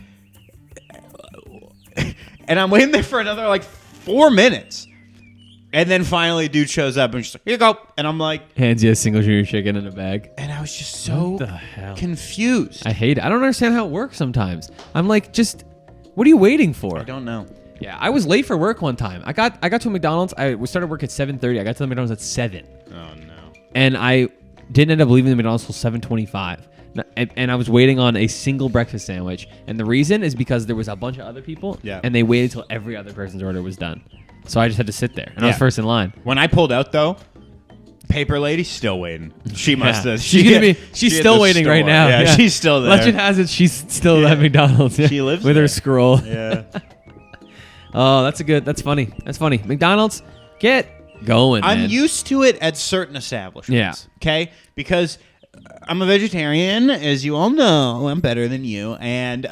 B: And I'm waiting there for another like 4 minutes. And then finally, dude shows up and she's like, here you go. And I'm like,
C: Hands you a single junior chicken in a bag.
B: and I was just so
C: What the hell?
B: confused.
C: I hate it. I don't understand how it works sometimes. I'm like, just what are you waiting for?
B: I don't know.
C: Yeah, I was late for work one time. I got to a McDonald's. We started work at 7:30. I got to the McDonald's at 7.
B: Oh no.
C: And I didn't end up leaving the McDonald's till 7:25. And I was waiting on a single breakfast sandwich. And the reason is because there was a bunch of other people.
B: Yeah.
C: And they waited till every other person's order was done. So I just had to sit there. And I was
B: Yeah.
C: first in line.
B: When I pulled out though, paper lady still waiting. She must have.
C: She's
B: she at
C: still
B: the
C: waiting right
B: store.
C: now.
B: Yeah, she's still there.
C: Legend has it she's still at McDonald's. Yeah.
B: She lives
C: with
B: there.
C: her scroll.
B: Yeah.
C: Oh, that's funny. That's funny. McDonald's, get going,
B: I'm
C: man.
B: used to it at certain establishments.
C: Yeah.
B: Okay? Because I'm a vegetarian, as you all know. I'm better than you. And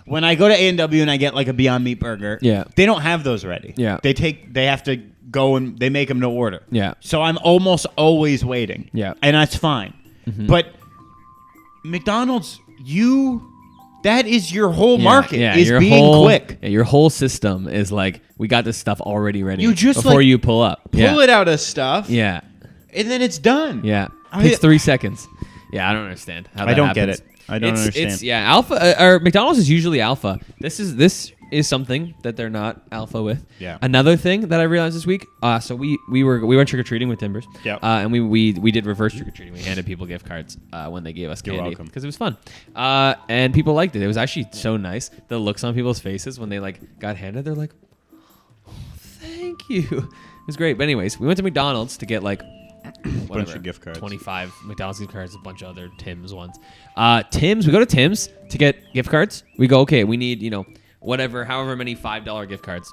B: when I go to A&W and I get like a Beyond Meat burger,
C: Yeah.
B: they don't have those ready.
C: Yeah.
B: They have to go and they make them to order.
C: Yeah.
B: So I'm almost always waiting.
C: Yeah.
B: And that's fine. But McDonald's, that is your whole market is
C: your
B: being
C: whole,
B: quick.
C: Yeah, your whole system is like, we got this stuff already ready.
B: You just,
C: before
B: like,
C: you pull up.
B: Pull it out of stuff,
C: Yeah.
B: and then it's done.
C: Yeah.
B: I-
C: Takes 3 seconds. Yeah, I don't understand how that
B: I don't
C: happens.
B: get it. I don't understand.
C: It's alpha or McDonald's is usually alpha. This is something that they're not alpha with.
B: Yeah.
C: Another thing that I realized this week. So we went trick or treating with Timbers.
B: Yep.
C: And we did reverse trick or treating. We handed people gift cards when they gave us
B: You're
C: candy
B: welcome.
C: because it was fun. And people liked it. It was actually so nice. The looks on people's faces when they like got handed. They're like, oh, thank you. It was great. But anyways, we went to McDonald's to get like. Whatever,
B: of gift cards.
C: 25 McDonald's gift cards, a bunch of other Tim's ones. We go to Tim's to get gift cards. We go, okay, we need, however many $5 gift cards.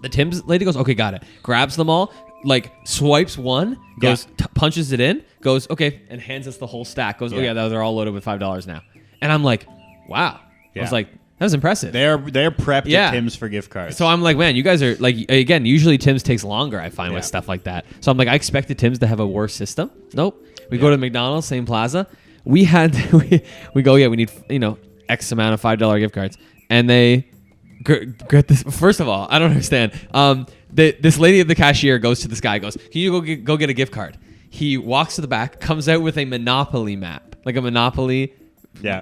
C: The Tim's lady goes, okay, got it. Grabs them all, like swipes one, goes, punches it in, goes, okay, and hands us the whole stack. Goes, oh yeah, those are all loaded with $5 now. And I'm like, wow. I was like, that was impressive.
B: They're prepped
C: Yeah.
B: at Tim's for gift cards.
C: So I'm like, man, you guys are like, again, usually Tim's takes longer, I find,
B: Yeah.
C: with stuff like that. So I'm like, I expected Tim's to have a worse system. Nope. We go to McDonald's, same plaza. We had, we go, we need, X amount of $5 gift cards. And they get this. First of all, I don't understand. This lady at the cashier goes to this guy, goes, can you go get a gift card? He walks to the back, comes out with a Monopoly map, like a Monopoly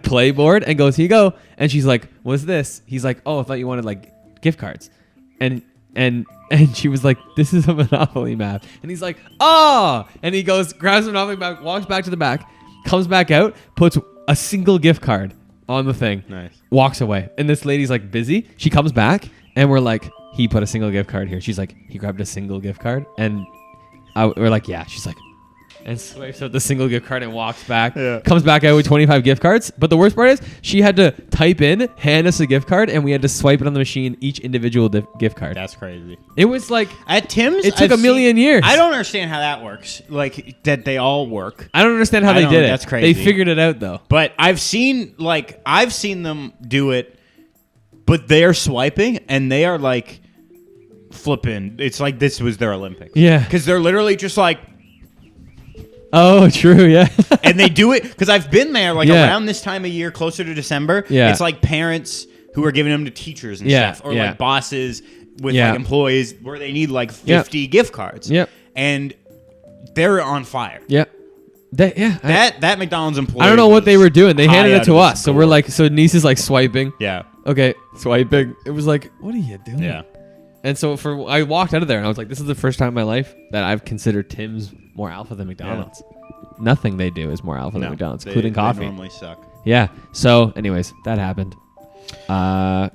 C: play board, and goes, here you go. And she's like, what's this? He's like, oh, I thought you wanted like gift cards. And she was like, this is a Monopoly map. And he's like, oh. And he goes, grabs the Monopoly map, walks back to the back, comes back out, puts a single gift card on the thing.
B: Nice.
C: Walks away. And this lady's like busy. She comes back and we're like, he put a single gift card here. She's like, he grabbed a single gift card. And we're like, yeah. She's like, and swipes out the single gift card and walks back.
B: Yeah.
C: Comes back out with 25 gift cards. But the worst part is she had to type in, hand us a gift card, and we had to swipe it on the machine, each individual gift card.
B: That's crazy.
C: It was like,
B: At Tim's,
C: it took
B: I've
C: a million
B: seen-
C: years.
B: I don't understand how that works. Like that they all work.
C: I don't understand how
B: I
C: they
B: don't-
C: did it.
B: that's crazy.
C: They figured it out though.
B: But I've seen them do it, but they're swiping and they are like flipping. It's like this was their Olympics.
C: Yeah.
B: Because they're literally just like,
C: Oh, true. Yeah.
B: and they do it because I've been there like
C: Yeah.
B: around this time of year, closer to December.
C: Yeah.
B: It's like parents who are giving them to teachers and
C: Yeah,
B: stuff, or
C: yeah.
B: like bosses with
C: Yeah.
B: like employees where they need like 50 gift cards.
C: Yep.
B: And they're on fire.
C: Yep.
B: That McDonald's employee.
C: I don't know what they
B: was
C: were doing. They
B: high
C: handed
B: out
C: it to
B: of his
C: us. So we're
B: gourd.
C: like, so niece is like swiping.
B: Yeah.
C: Okay, swiping. It was like, what are you doing?
B: Yeah.
C: And so I walked out of there and I was like, this is the first time in my life that I've considered Tim's more alpha than McDonald's. Nothing they do is more alpha than McDonald's, including coffee.
B: They normally suck.
C: Yeah. So, anyways, that happened.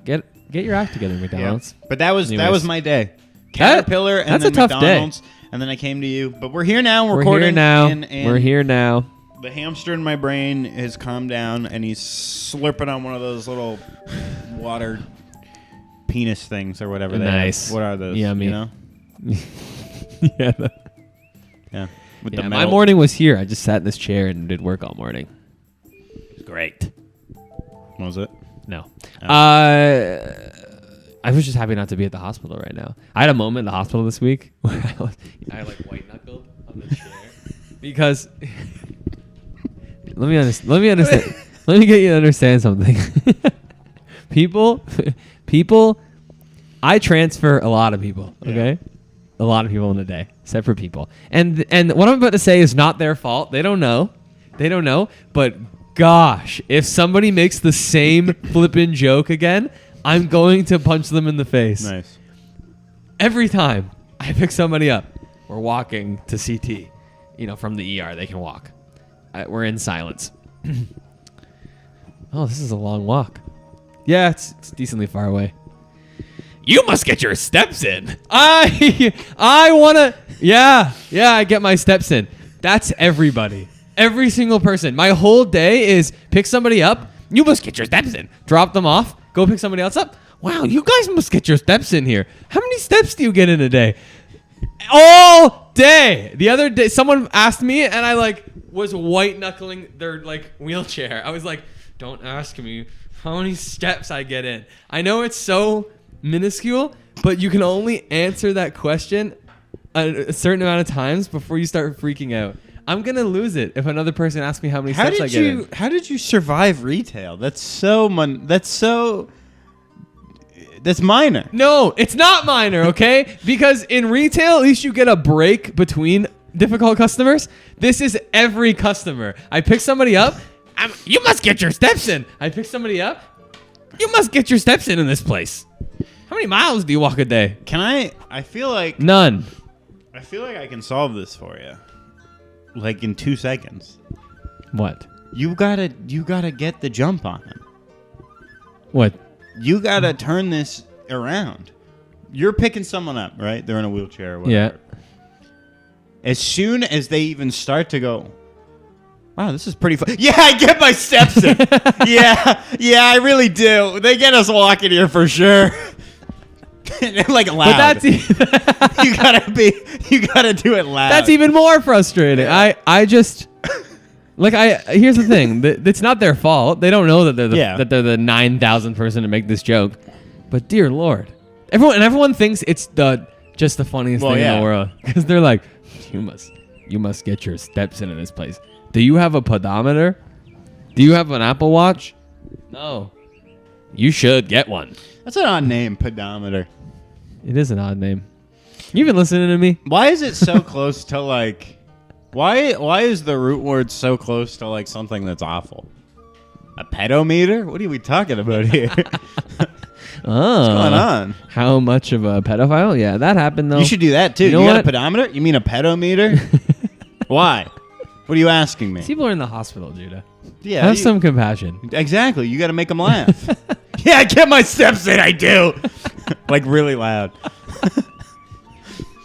C: Get your act together,
B: Yeah.
C: McDonald's.
B: But that was
C: Anyways.
B: my day. Caterpillar and
C: that's
B: then
C: a tough day.
B: McDonald's, and then I came to you. But we're here now.
C: We're
B: recording.
C: here now.
B: And
C: We're here now.
B: The hamster in my brain has calmed down, and he's slurping on one of those little water penis things or whatever.
C: Nice.
B: They are. What are those?
C: Yummy.
B: You know?
C: Yeah.
B: Yeah. With
C: Yeah,
B: the
C: my
B: metal.
C: morning was here. I just sat in this chair and did work all morning. Great.
B: What was it?
C: No.
B: Oh.
C: I was just happy not to be at the hospital right now. I had a moment in the hospital this week where I like white knuckled on the chair because let me understand. Let me get you to understand something. people, I transfer a lot of people. Okay, a lot of people in a day, except for people. And what I'm about to say is not their fault. They don't know. But gosh, if somebody makes the same flippin' joke again, I'm going to punch them in the face.
B: Nice.
C: Every time I pick somebody up, we're walking to CT. From the ER, they can walk. We're in silence. Oh, this is a long walk. Yeah, it's decently far away. You must get your steps in. I wanna. Yeah, I get my steps in. That's everybody. Every single person. My whole day is pick somebody up. You must get your steps in. Drop them off. Go pick somebody else up. Wow, you guys must get your steps in here. How many steps do you get in a day? All day. The other day, someone asked me, and I was white knuckling their wheelchair. I was like, "Don't ask me how many steps I get in." I know it's so minuscule, but you can only answer that question a certain amount of times before you start freaking out. I'm gonna lose it if another person asks me how many steps I get in.
B: How did you survive retail? That's minor.
C: No, it's not minor, okay? Because in retail, at least you get a break between difficult customers. This is every customer. I pick somebody up. You must get your steps in. I pick somebody up. You must get your steps in this place. How many miles do you walk a day?
B: I feel like
C: None.
B: I feel like I can solve this for you. Like in 2 seconds.
C: What?
B: You gotta get the jump on him.
C: What?
B: You gotta turn this around. You're picking someone up, right? They're in a wheelchair or whatever.
C: Yeah.
B: As soon as they even start to go, wow, this is pretty fun. Yeah, I get my steps in. yeah, I really do. They get us walking here for sure. Loud.
C: But that's
B: you gotta do it loud.
C: that's even more frustrating.
B: Yeah.
C: I just here's the thing. It's not their fault. They don't know that they're the 9,000th person to make this joke. But dear Lord, everyone thinks it's just the funniest thing in the world because they're like, you must get your steps in this place. Do you have a pedometer? Do you have an Apple Watch? No. You should get one.
B: That's an odd name, pedometer.
C: It is an odd name. You been listening to me?
B: Why is it so close to like? Why is the root word so close to like something that's awful? A pedometer? What are we talking about here? What's going on?
C: How much of a pedophile? Yeah, that happened though.
B: You should do that too.
C: You know
B: You got
C: what?
B: a pedometer? You mean a pedometer? Why? What are you asking me?
C: People are in the hospital, Judah.
B: Yeah,
C: Have some compassion.
B: Exactly. You got to make them laugh. Yeah, I get my steps in. I do. Like really loud.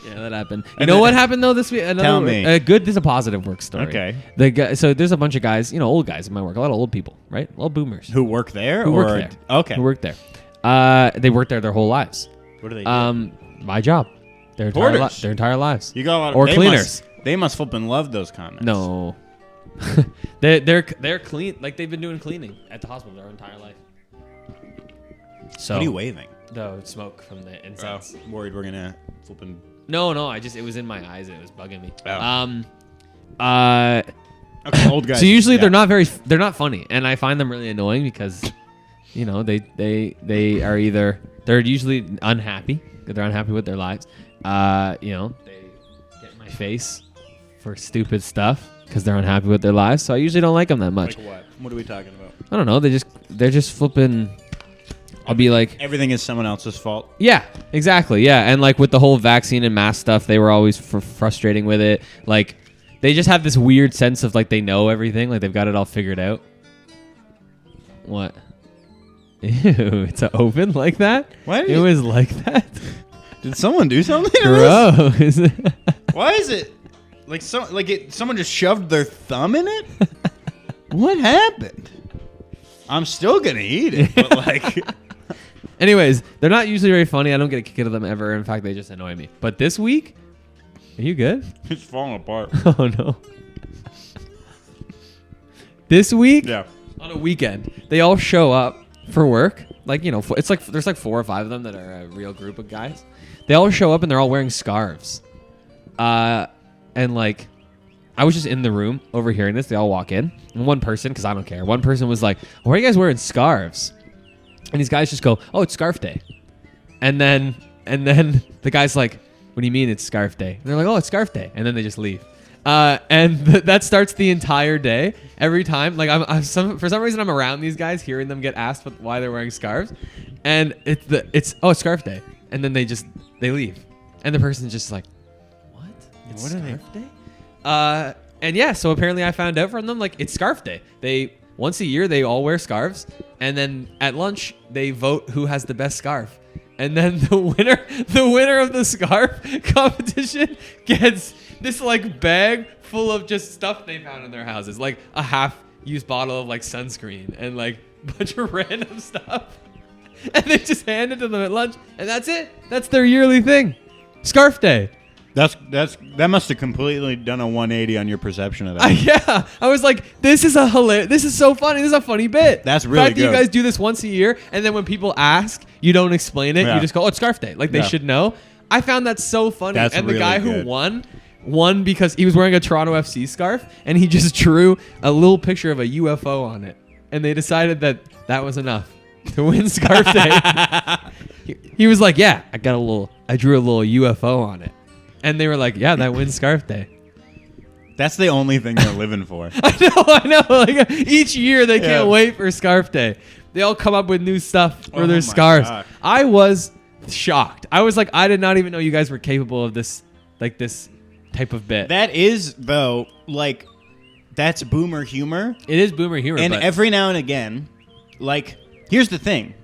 C: Yeah, that happened. You
B: And
C: know
B: then-
C: what happened though this week?
B: Tell me.
C: This is a positive work story.
B: Okay.
C: The guy, so there's a bunch of guys, old guys in my work, a lot of old people, right? All boomers
B: Who work there?
C: who
B: or
C: work there.
B: Okay.
C: Who work there. They worked there their whole lives.
B: What do they do?
C: My job. Their
B: Porters.
C: entire lives.
B: You got a lot of,
C: or
B: they
C: cleaners.
B: They must flipping love those comments.
C: No. they're clean. Like they've been doing cleaning at the hospital their entire life. So
B: What are you waving?
C: The smoke from the incense.
B: Worried we're gonna flipping.
C: No, it was in my eyes and it was bugging me.
B: Oh. Okay, old guys.
C: So usually
B: yeah.
C: they're not funny, and I find them really annoying because, you know, they are either they're usually unhappy, they're unhappy with their lives. You know, they get in my face for stupid stuff because they're unhappy with their lives. So I usually don't like them that much.
B: Like what? What are we talking about?
C: I don't know. They're just flipping. I'll be like,
B: everything is someone else's fault.
C: yeah, exactly, yeah, and like with the whole vaccine and mask stuff, they were always frustrating with it, like. They just have this weird sense of like they know everything, like they've got it all figured out. What? Ew, it's open like that?
B: Why did
C: it was like that?
B: Did someone do something to this?
C: Gross.
B: Why is it like someone just shoved their thumb in it? What happened? I'm still gonna eat it, but like.
C: Anyways, they're not usually very funny. I don't get a kick out of them ever. In fact, they just annoy me. But this week, are you good?
B: It's falling apart.
C: Oh no. This week,
B: Yeah.
C: on a weekend, they all show up for work. Like, you know, it's like there's like 4 or 5 of them that are a real group of guys. They all show up and they're all wearing scarves. And like, I was just in the room overhearing this. They all walk in, and one person, because I don't care, one person was like, "Why are you guys wearing scarves?" And these guys just go, "Oh, it's scarf day." And then the guy's like, "What do you mean it's scarf day?" And they're like, "Oh, it's scarf day." And then they just leave. And that starts the entire day. Every time, like for some reason, I'm around these guys, hearing them get asked why they're wearing scarves, and it's scarf day. And then they leave, and the person's just like, "What? It's
B: What are
C: scarf day?" And yeah, so apparently I found out from them like it's scarf day. They once a year they all wear scarves, and then at lunch they vote who has the best scarf. And then the winner of the scarf competition gets this like bag full of just stuff they found in their houses, like a half-used bottle of like sunscreen and like a bunch of random stuff. And they just hand it to them at lunch, and that's it. That's their yearly thing, scarf day.
B: That must have completely done a 180 on your perception of that.
C: Yeah, I was like, this is so funny. This is a funny bit.
B: That's really
C: the fact that
B: good.
C: you guys do this once a year, and then when people ask, you don't explain it.
B: Yeah.
C: You just go, "Oh, it's scarf day." Like they
B: Yeah.
C: should know. I found that so funny.
B: That's
C: and the
B: really
C: guy
B: good.
C: who won because he was wearing a Toronto FC scarf, and he just drew a little picture of a UFO on it, and they decided that was enough to win scarf day. He was like, "Yeah, I drew a little UFO on it." And they were like, "Yeah, that wins scarf day."
B: That's the only thing they're living for.
C: I know. Like each year they
B: Yeah.
C: can't wait for scarf day. They all come up with new stuff for
B: Oh
C: their
B: my
C: scarves.
B: God.
C: I was shocked. I was like, I did not even know you guys were capable of this type of bit.
B: That is, though, like, that's boomer humor.
C: It is boomer humor.
B: And
C: but
B: every now and again, like, here's the thing.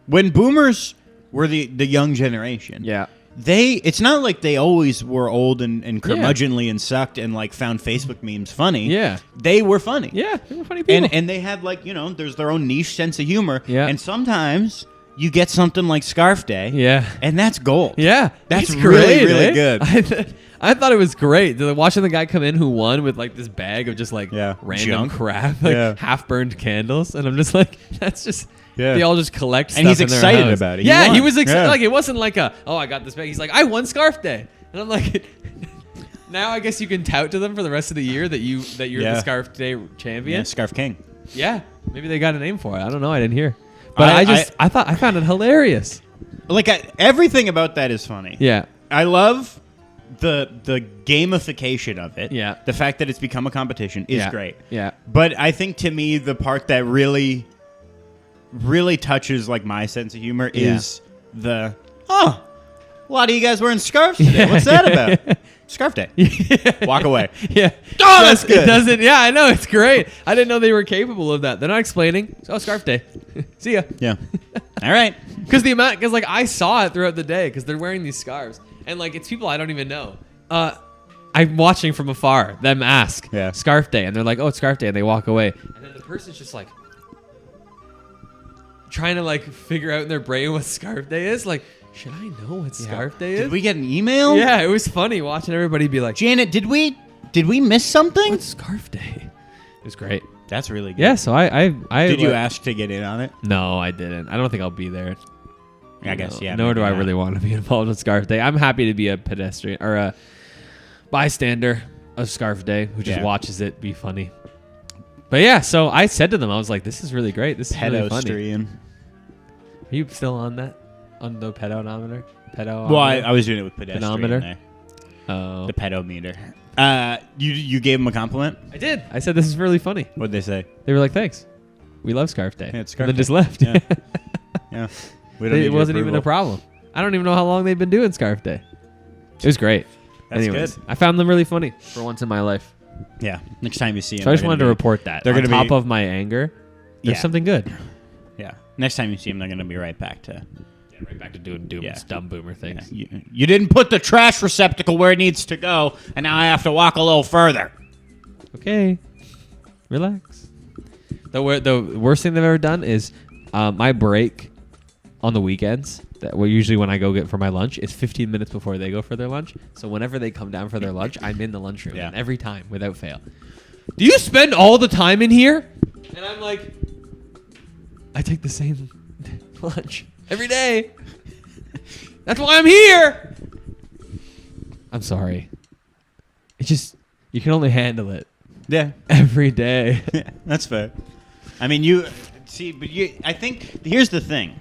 B: When boomers were the young generation,
C: yeah.
B: it's not like they always were old and curmudgeonly and sucked and like found Facebook memes funny.
C: Yeah.
B: They were funny.
C: Yeah, they were funny people.
B: And they had like, you know, there's their own niche sense of humor.
C: Yeah.
B: And sometimes you get something like Scarf Day.
C: yeah.
B: And that's gold.
C: Yeah.
B: That's
C: He's
B: really,
C: great,
B: really
C: eh?
B: good.
C: I thought it was great. Watching the guy come in who won with like this bag of just like
B: Yeah.
C: random
B: Junk.
C: crap, like
B: Yeah.
C: half burned candles, and I'm just like, that's just.
B: Yeah.
C: They all just collect stuff.
B: And he's
C: in their
B: excited
C: house.
B: about it. He
C: Yeah, he
B: won.
C: was excited.
B: Yeah.
C: Like it wasn't like I got this bag. He's like, I won Scarf Day, and I'm like, now I guess you can tout to them for the rest of the year that you're
B: Yeah.
C: the Scarf Day
B: Yeah,
C: champion.
B: Scarf King.
C: Yeah, maybe they got a name for it. I don't know. I didn't hear, but
B: I
C: I found it hilarious.
B: Like everything about that is funny.
C: Yeah,
B: I love the gamification of it.
C: Yeah.
B: The fact that it's become a competition is
C: yeah.
B: great.
C: Yeah,
B: But I think to me the part that really touches like my sense of humor is a lot of you guys wearing scarves today.
C: Yeah.
B: What's that about? Scarf Day. Walk away.
C: yeah.
B: Oh, that's
C: It
B: good.
C: doesn't. Yeah, I know. It's great. I didn't know they were capable of that. They're not explaining. Oh, Scarf Day. See ya.
B: Yeah. All right.
C: Because like I saw it throughout the day because they're wearing these scarves and like it's people I don't even know. I'm watching from afar them ask
B: Yeah.
C: Scarf Day and they're like, "Oh, it's Scarf Day," and they walk away and then the person's just like trying to like figure out in their brain what Scarf Day is. Like, should I know what Scarf Day is?
B: Did we get an email?
C: Yeah, it was funny watching everybody be like,
B: Janet, did we miss something?
C: "What's Scarf Day?" It was great.
B: That's really good.
C: Yeah, so I
B: Did you ask to get in on it?
C: No, I didn't. I don't think I'll be there.
B: I guess, yeah.
C: Nor
B: maybe
C: do I
B: not.
C: really want to be involved in Scarf Day. I'm happy to be a pedestrian or a bystander of Scarf Day who just watches it be funny. But yeah, so I said to them, I was like, "This is really great. This is really funny."
B: Pedestrian.
C: Are you still on that? On the pedometer?
B: Well, I was doing it with pedestrian
C: Pedometer?
B: there.
C: Oh.
B: The pedometer. You gave him a compliment?
C: I did. I said, "This is really funny."
B: What'd they say?
C: They were like, "Thanks. We love Scarf Day."
B: Yeah, it's Scarf
C: and then
B: Day.
C: just left.
B: Yeah. Yeah. We don't need
C: It
B: your
C: wasn't even a
B: approval.
C: problem. I don't even know how long they've been doing Scarf Day. It was great.
B: That's
C: Anyways,
B: good.
C: I found them really funny for once in my life.
B: Yeah. Next time you see him.
C: So I just wanted to report that.
B: they're
C: On
B: gonna
C: top
B: be-
C: of my anger, there's
B: Yeah.
C: something good.
B: Yeah. Next time you see him, they're going to be right back to.
C: Yeah, right back to doing
B: Yeah.
C: dumb boomer
B: Yeah.
C: things.
B: You didn't put the trash receptacle where it needs to go, and now I have to walk a little further.
C: Okay, relax. The worst thing they've ever done is my break on the weekends. Usually when I go get for my lunch is 15 minutes before they go for their lunch. So whenever they come down for their lunch, I'm in the lunchroom.
B: Yeah.
C: And every time, without fail. Do you spend all the time in here? And I'm like, I take the same lunch every day. That's why I'm here. I'm sorry. It's just, you can only handle it
B: Yeah.
C: every day.
B: That's fair. I mean, you see, but I think here's the thing: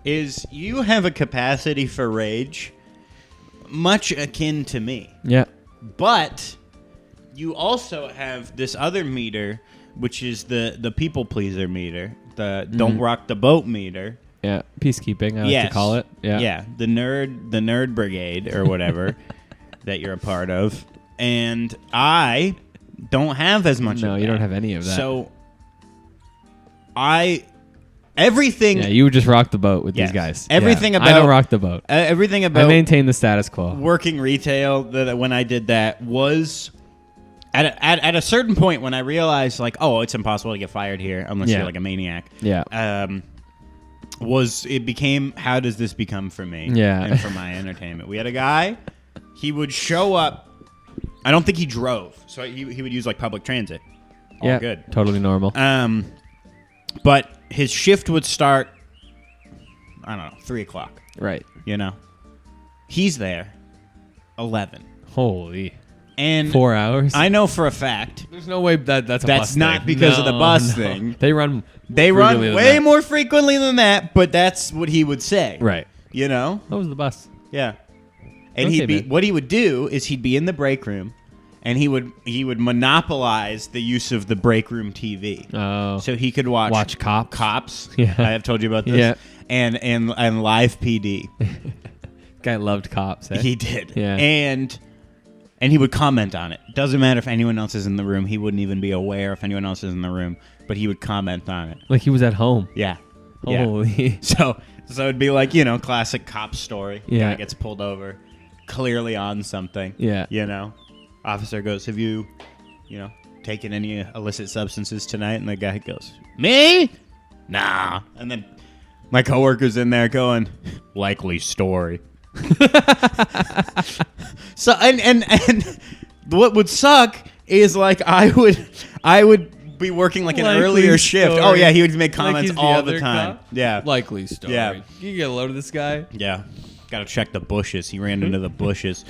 B: is you have a capacity for rage, much akin to me,
C: Yeah.
B: but you also have this other meter, which is the people pleaser meter, the don't rock the boat meter.
C: Yeah. Peacekeeping, I like
B: Yes.
C: to call it. Yeah.
B: Yeah, the nerd brigade or whatever that you're a part of, and I don't have as much.
C: No,
B: of
C: you don't
B: that.
C: have any of that.
B: So everything.
C: Yeah, you would just rock the boat with
B: Yes.
C: these guys.
B: Everything
C: I
B: about-
C: don't rock the boat.
B: Everything
C: I
B: about
C: maintain the status quo.
B: working retail that when I did that was at a certain point when I realized like, oh, it's impossible to get fired here unless
C: Yeah.
B: you're like a maniac.
C: Yeah.
B: It became how does this become for me?
C: Yeah.
B: And for my entertainment. We had a guy, he would show up. I don't think he drove, so he would use like public transit. All
C: Yeah.
B: good.
C: Totally normal.
B: But his shift would start, I don't know, 3:00.
C: Right.
B: You know, he's there, 11,
C: Holy.
B: and
C: 4 hours?
B: I know for a fact
C: There's no way that's a
B: that's
C: bus
B: not
C: thing.
B: because of the
C: No,
B: bus
C: no.
B: thing.
C: They run
B: They run
C: frequently than
B: way
C: that.
B: more frequently than that, but that's what he would say.
C: Right.
B: You know?
C: What was the bus?
B: Yeah. And
C: Okay, man.
B: what he would do is he'd be in the break room, and he would monopolize the use of the break room TV.
C: Oh.
B: So he could watch Cops.
C: Yeah.
B: I have told you about this.
C: Yeah.
B: And Live PD.
C: Guy loved Cops. Eh?
B: He did.
C: Yeah.
B: And he would comment on it. Doesn't matter if anyone else is in the room. He wouldn't even be aware if anyone else is in the room, but he would comment on it.
C: Like he was at home.
B: Yeah.
C: Holy.
B: Yeah. So it'd be like, classic cop story.
C: Yeah.
B: Guy gets pulled over, clearly on something.
C: Yeah.
B: Officer goes, have you, taken any illicit substances tonight? And the guy goes, me? Nah. And then my coworker's in there going, likely story. So and what would suck is like I would be working like an
C: Likely
B: earlier shift.
C: story.
B: Oh yeah, he would make
C: Like
B: comments
C: he's the
B: all
C: other
B: the time.
C: cop?
B: Yeah.
C: Likely story.
B: Yeah.
C: You get a load of this guy?
B: Yeah. Got to check the bushes. He ran into the bushes.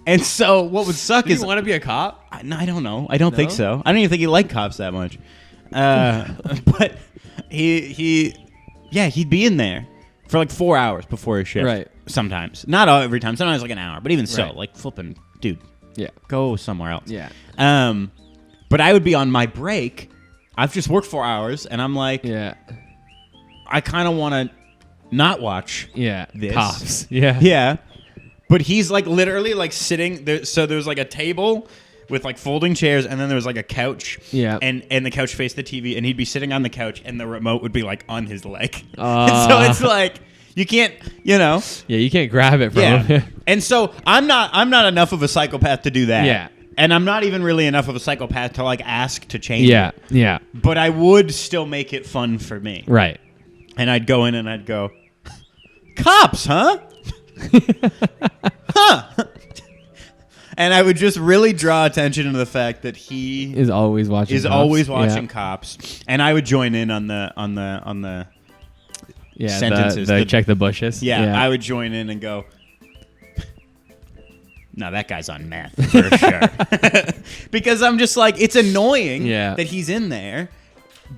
B: And so what would suck
C: Did
B: is
C: you want to be a cop?
B: I don't know. I don't think
C: No?
B: so. I don't even think he liked cops that much. But he'd be in there for like 4 hours before his shift.
C: Right.
B: Sometimes. Not every time. Sometimes like an hour. But even so,
C: Right.
B: like flipping, dude,
C: Yeah.
B: go somewhere else.
C: Yeah.
B: But I would be on my break. I've just worked 4 hours, and I'm like,
C: Yeah.
B: I kind of want to not watch.
C: Yeah.
B: This.
C: Cops. Yeah.
B: Yeah. But he's like literally like sitting there. So there's like a table with like folding chairs, and then there was like a couch.
C: Yeah.
B: And the couch faced the TV, and he'd be sitting on the couch, and the remote would be like on his leg.
C: Ah.
B: And so it's like you can't,
C: Yeah, you can't grab it from
B: Yeah.
C: him.
B: And so I'm not enough of a psychopath to do that.
C: Yeah.
B: And I'm not even really enough of a psychopath to like ask to change
C: Yeah.
B: it.
C: Yeah.
B: But I would still make it fun for me.
C: Right.
B: And I'd go in and I'd go, cops, huh? Huh? And I would just really draw attention to the fact that he
C: Is always watching.
B: is
C: Cops.
B: always
C: Yeah.
B: watching Cops, and I would join in on the
C: Yeah,
B: sentences.
C: the check the bushes.
B: Yeah, I would join in and go, no, that guy's on meth for sure. Because I'm just like, it's annoying that he's in there,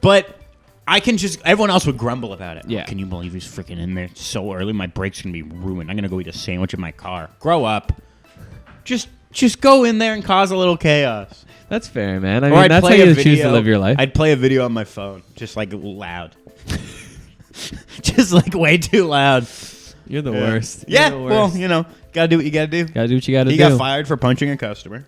B: but I can just, everyone else would grumble about it.
C: Yeah.
B: Oh, can you believe he's freaking in there so early? My break's going to be ruined. I'm going to go eat a sandwich in my car. Grow up. Just go in there and cause a little chaos.
C: That's fair, man. I mean, that's how you choose to live your life.
B: I'd play a video on my phone, just like loud. Just like way too loud.
C: You're the worst.
B: Yeah,
C: You're the
B: well,
C: worst.
B: you know, gotta do what you gotta do.
C: Gotta do what you gotta do.
B: He got fired for punching a customer.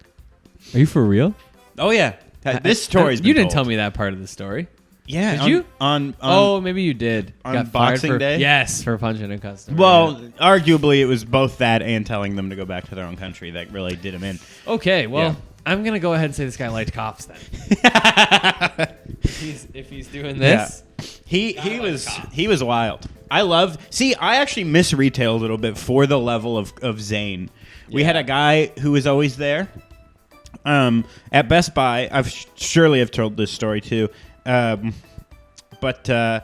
C: Are you for real?
B: Oh, yeah. This story's been
C: You didn't
B: told.
C: tell me that part of the story.
B: Yeah.
C: Did you?
B: On
C: Maybe you did.
B: on
C: Got fired
B: Boxing
C: for,
B: Day?
C: Yes, for punching a customer.
B: well, arguably, it was both that and telling them to go back to their own country that really did him in.
C: Okay, well,
B: Yeah.
C: I'm gonna go ahead and say this guy liked cops then. if he's doing this,
B: He was wild. I actually miss retail a little bit for the level of Zane. We had a guy who was always there. At Best Buy, surely have told this story too. But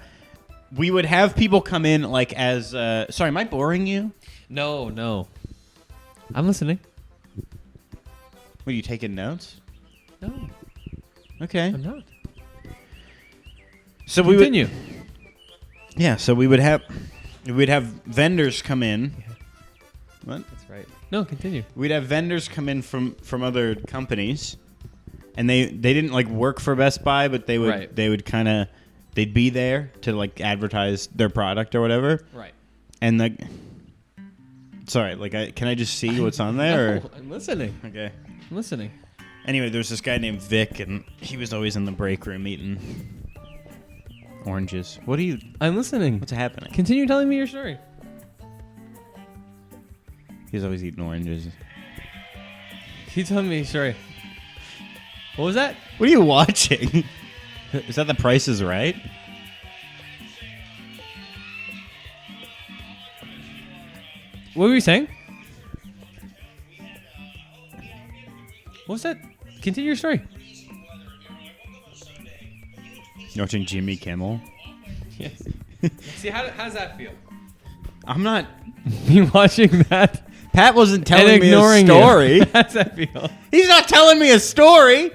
B: we would have people come in like as sorry, am I boring you?
C: no, I'm listening.
B: Were you taking notes?
C: No,
B: Okay.
C: I'm not.
B: So
C: Continue.
B: we would have vendors come in. What?
C: That's right. No, continue.
B: We'd have vendors come in from other companies, and they didn't like work for Best Buy, but they would they'd be there to like advertise their product or whatever.
C: Right.
B: And sorry, like can I just see what's on there?
C: No, I'm listening.
B: Okay.
C: I'm listening.
B: Anyway, there's this guy named Vic, and he was always in the break room eating oranges.
C: I'm listening.
B: What's happening?
C: Continue telling me your story.
B: He's always eating oranges.
C: Keep telling me your story. What was that?
B: What are you watching? Is that The Price is Right?
C: What were you saying? What was that? Continue your story.
B: You watching Jimmy Kimmel?
C: Yes. See, how does that feel?
B: I'm not.
C: Me watching that
B: Pat wasn't telling
C: and
B: me a
C: ignoring
B: story.
C: you. How does that feel?
B: He's not telling me a story.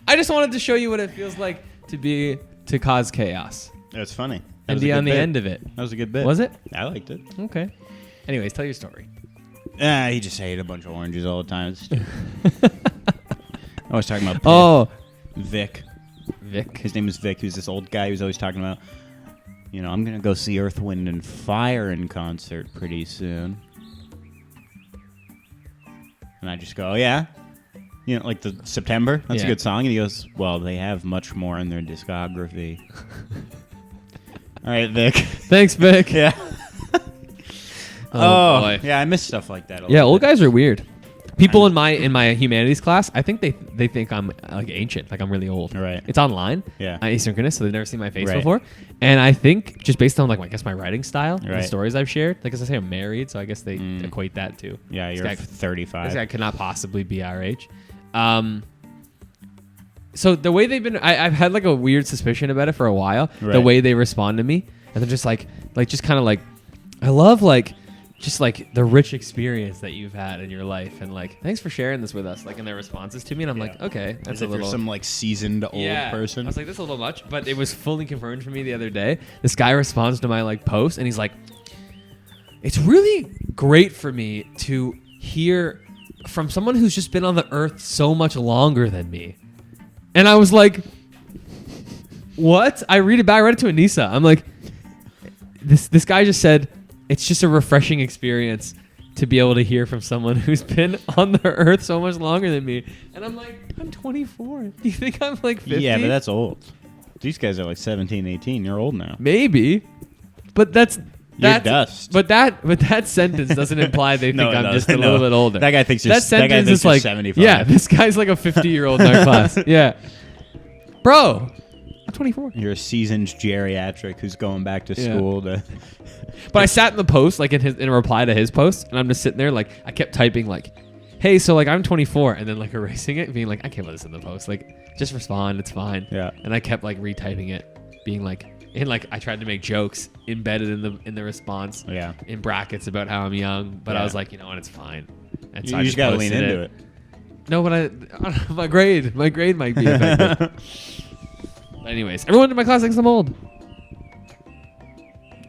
C: I just wanted to show you what it feels like to cause chaos
B: That's funny.
C: and be on the end of it.
B: That was a good bit.
C: Was it?
B: I liked it.
C: Okay. Anyways, tell your story.
B: He just ate a bunch of oranges all the time. I was talking about Vic. His name is Vic. Who's this old guy who's always talking about, I'm going to go see Earth, Wind, and Fire in concert pretty soon. And I just go, oh, yeah? Like the September? That's a good song. And he goes, well, they have much more in their discography. All right, Vic.
C: Thanks, Vic.
B: Yeah.
C: Oh, boy.
B: Yeah, I miss stuff like that.
C: Yeah, old guys are weird. People in my humanities class, I think they think I'm like ancient, like I'm really old.
B: Right.
C: It's online.
B: Yeah.
C: Asynchronous, so they've never seen my face
B: Right.
C: before. And I think just based on like I guess my writing style, and the
B: Right.
C: stories I've shared, like as I say, I'm married, so I guess they equate that too.
B: Yeah,
C: This
B: you're
C: guy-
B: 35.
C: This guy could not possibly be our age. So the way they've been, I've had like a weird suspicion about it for a while. The
B: Right.
C: way they respond to me, and they're just just kind of like, I love just like the rich experience that you've had in your life, and like thanks for sharing this with us, like in their responses to me. And I'm like, okay, that's
B: As
C: a
B: if
C: little
B: you're some like seasoned old person.
C: I was like, that's a little much, but it was fully confirmed for me the other day. This guy responds to my like post, and he's like, it's really great for me to hear from someone who's just been on the earth so much longer than me. And I was like, what? I read it back, I read it to Anissa. I'm like, this guy just said, it's just a refreshing experience to be able to hear from someone who's been on the earth so much longer than me. And I'm like, I'm 24. Do you think I'm like 50?
B: Yeah, but that's old. These guys are like 17, 18. You're old now.
C: Maybe. But that's
B: dust.
C: But that sentence doesn't imply they think
B: No, it
C: I'm just a
B: doesn't.
C: little
B: No.
C: bit older.
B: That guy thinks you're-
C: that sentence
B: that guy thinks
C: is
B: you're
C: like
B: 75.
C: Yeah, this guy's like a 50-year-old in our class. Yeah, bro, I'm 24.
B: You're a seasoned geriatric who's going back to
C: Yeah.
B: school to.
C: But I sat in the post, like in a reply to his post, and I'm just sitting there, like I kept typing, like, "Hey, so like I'm 24," and then like erasing it, being like, "I can't put this in the post. Like, just respond, it's fine."
B: Yeah.
C: And I kept like retyping it, being like, And like I tried to make jokes embedded in the response.
B: Yeah.
C: In brackets about how I'm young, but I
B: Yeah.
C: was like, you know what, it's fine. And
B: You
C: I
B: just gotta lean
C: posted
B: into it.
C: No, but my grade might be affected. Anyways, everyone in my class thinks I'm old.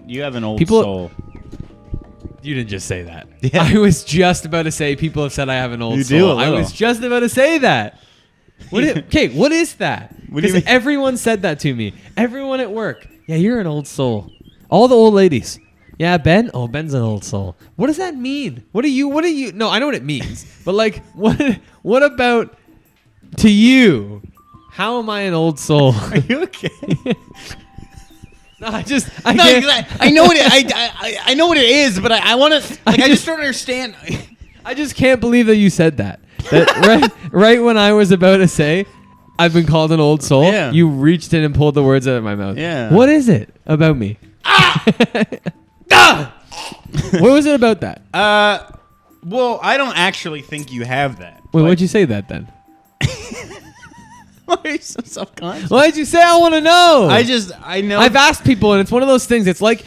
B: You have an old
C: People-
B: soul.
C: You didn't just say that.
B: Yeah.
C: I was just about to say people have said I have an old
B: You
C: soul.
B: do a
C: I
B: little.
C: was just about to say that. What is that?
B: What do you
C: Because
B: mean?
C: everyone said that to me. Everyone at work. Yeah, you're an old soul. All the old ladies. Yeah, Ben? Oh, Ben's an old soul. What does that mean? What do you No, I know what it means. But like what about to you? How am I an old soul?
B: Are you okay?
C: No, I can't.
B: I know what I know what it is, but I want to. Like, I just don't understand.
C: I just can't believe that you said that. Right when I was about to say, I've been called an old soul,
B: Yeah.
C: you reached in and pulled the words out of my mouth.
B: Yeah.
C: What is it about me? What was it about that?
B: Well, I don't actually think you have that.
C: Wait, why'd you say that then?
B: Why are you so self-conscious?
C: Why'd you say I want to know?
B: I know.
C: I've asked people, and it's one of those things. It's like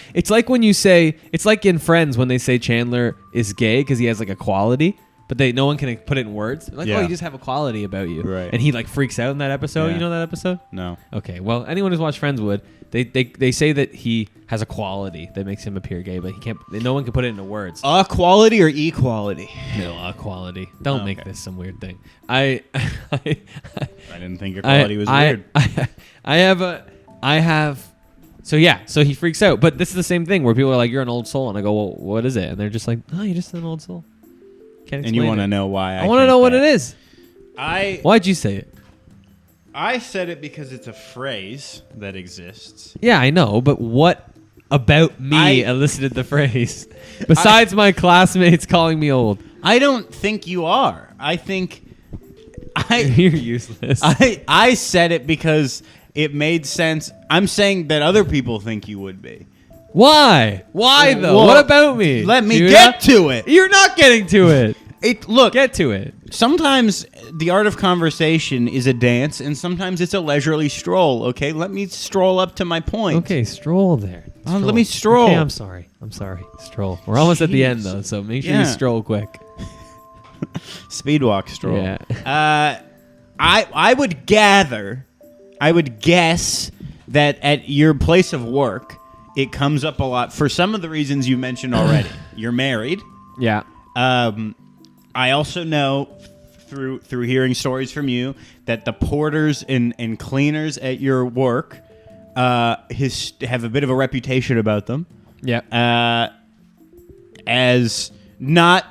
C: when you say, it's like in Friends when they say Chandler is gay because he has like a quality, but no one can put it in words. They're like,
B: Yeah.
C: oh, you just have a quality about you,
B: Right.
C: And he like freaks out in that episode.
B: Yeah.
C: You know that episode?
B: No.
C: Okay, well, anyone who's watched Friends would. They say that he has a quality that makes him appear gay, but he can't. No one can put it into words.
B: Quality or equality?
C: No, a quality. Don't
B: Oh,
C: make
B: okay.
C: this some weird thing. I
B: didn't think your quality was weird.
C: I have. So yeah, so he freaks out. But this is the same thing where people are like, "You're an old soul," and I go, "Well, what is it?" And they're just like, "Oh, you're just an old soul." Can't explain
B: And you want to
C: it.
B: know why?
C: I want to know what it is. Why'd you say it?
B: I said it because it's a phrase that exists.
C: Yeah, I know, but what about me elicited the phrase? Besides my classmates calling me old.
B: I don't think you are. I think
C: You're useless.
B: I said it because it made sense. I'm saying that other people think you would be.
C: Why? Why though?
B: Well,
C: what about me?
B: let me
C: Judah?
B: get to it.
C: You're not getting to it.
B: Look,
C: Get to it.
B: sometimes the art of conversation is a dance, and sometimes it's a leisurely stroll. Okay, let me stroll up to my point.
C: Okay, stroll there.
B: Let me stroll.
C: Okay, I'm sorry. Stroll. We're almost at the end though, so make sure you
B: Yeah.
C: stroll quick.
B: Speedwalk stroll.
C: Yeah.
B: I would guess that at your place of work, it comes up a lot for some of the reasons you mentioned already. You're married.
C: Yeah.
B: I also know through hearing stories from you that the porters and cleaners at your work have a bit of a reputation about them
C: Yeah.
B: as not,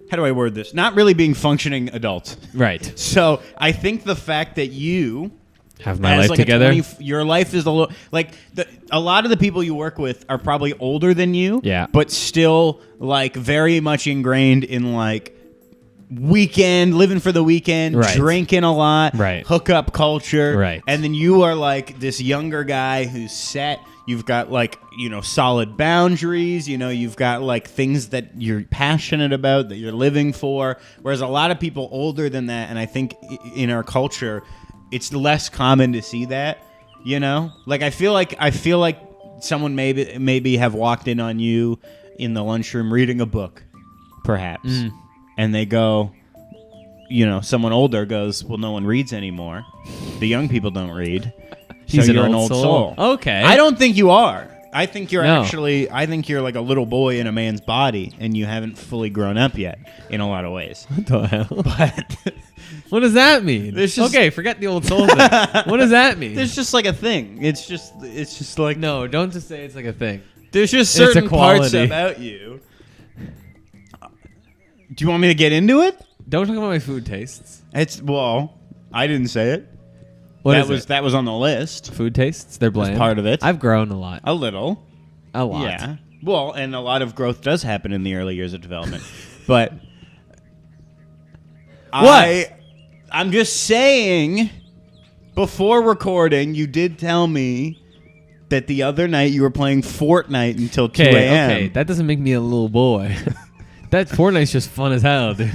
B: how do I word this? Not really being functioning adults.
C: Right.
B: So I think the fact that you
C: Have my
B: as
C: life
B: like a
C: together.
B: your life is a little like a lot of the people you work with are probably older than you,
C: Yeah.
B: but still like very much ingrained in like living for the weekend,
C: Right.
B: drinking a lot,
C: Right.
B: hookup culture,
C: Right.
B: and then you are like this younger guy who's set. You've got like, solid boundaries, you've got like things that you're passionate about, that you're living for. Whereas a lot of people older than that, and I think in our culture, it's less common to see that, Like I feel like someone maybe have walked in on you in the lunchroom reading a book, perhaps. And they go, someone older goes, well, no one reads anymore. The young people don't read.
C: He's
B: So
C: an
B: you're an
C: old
B: old
C: soul.
B: soul.
C: Okay.
B: I don't think you are. I think you're
C: No.
B: I think you're like a little boy in a man's body, and you haven't fully grown up yet in a lot of ways.
C: What the hell?
B: But
C: What does that mean?
B: There's just-
C: Okay, forget the old soul thing. What does that mean?
B: there's just like a thing. It's just like
C: No, don't just say it's like a thing.
B: there's just
C: It's a
B: certain parts
C: quality.
B: about you. Do you want me to get into it?
C: Don't talk about my food tastes.
B: I didn't say it.
C: That
B: was on the list.
C: food tastes. They're bland.
B: part of it.
C: I've grown a lot.
B: A little.
C: A lot.
B: Yeah. Well, and a lot of growth does happen in the early years of development. But I'm just saying, before recording, you did tell me that the other night you were playing Fortnite until 2 a.m.
C: Okay, that doesn't make me a little boy. That Fortnite's just fun as hell, dude.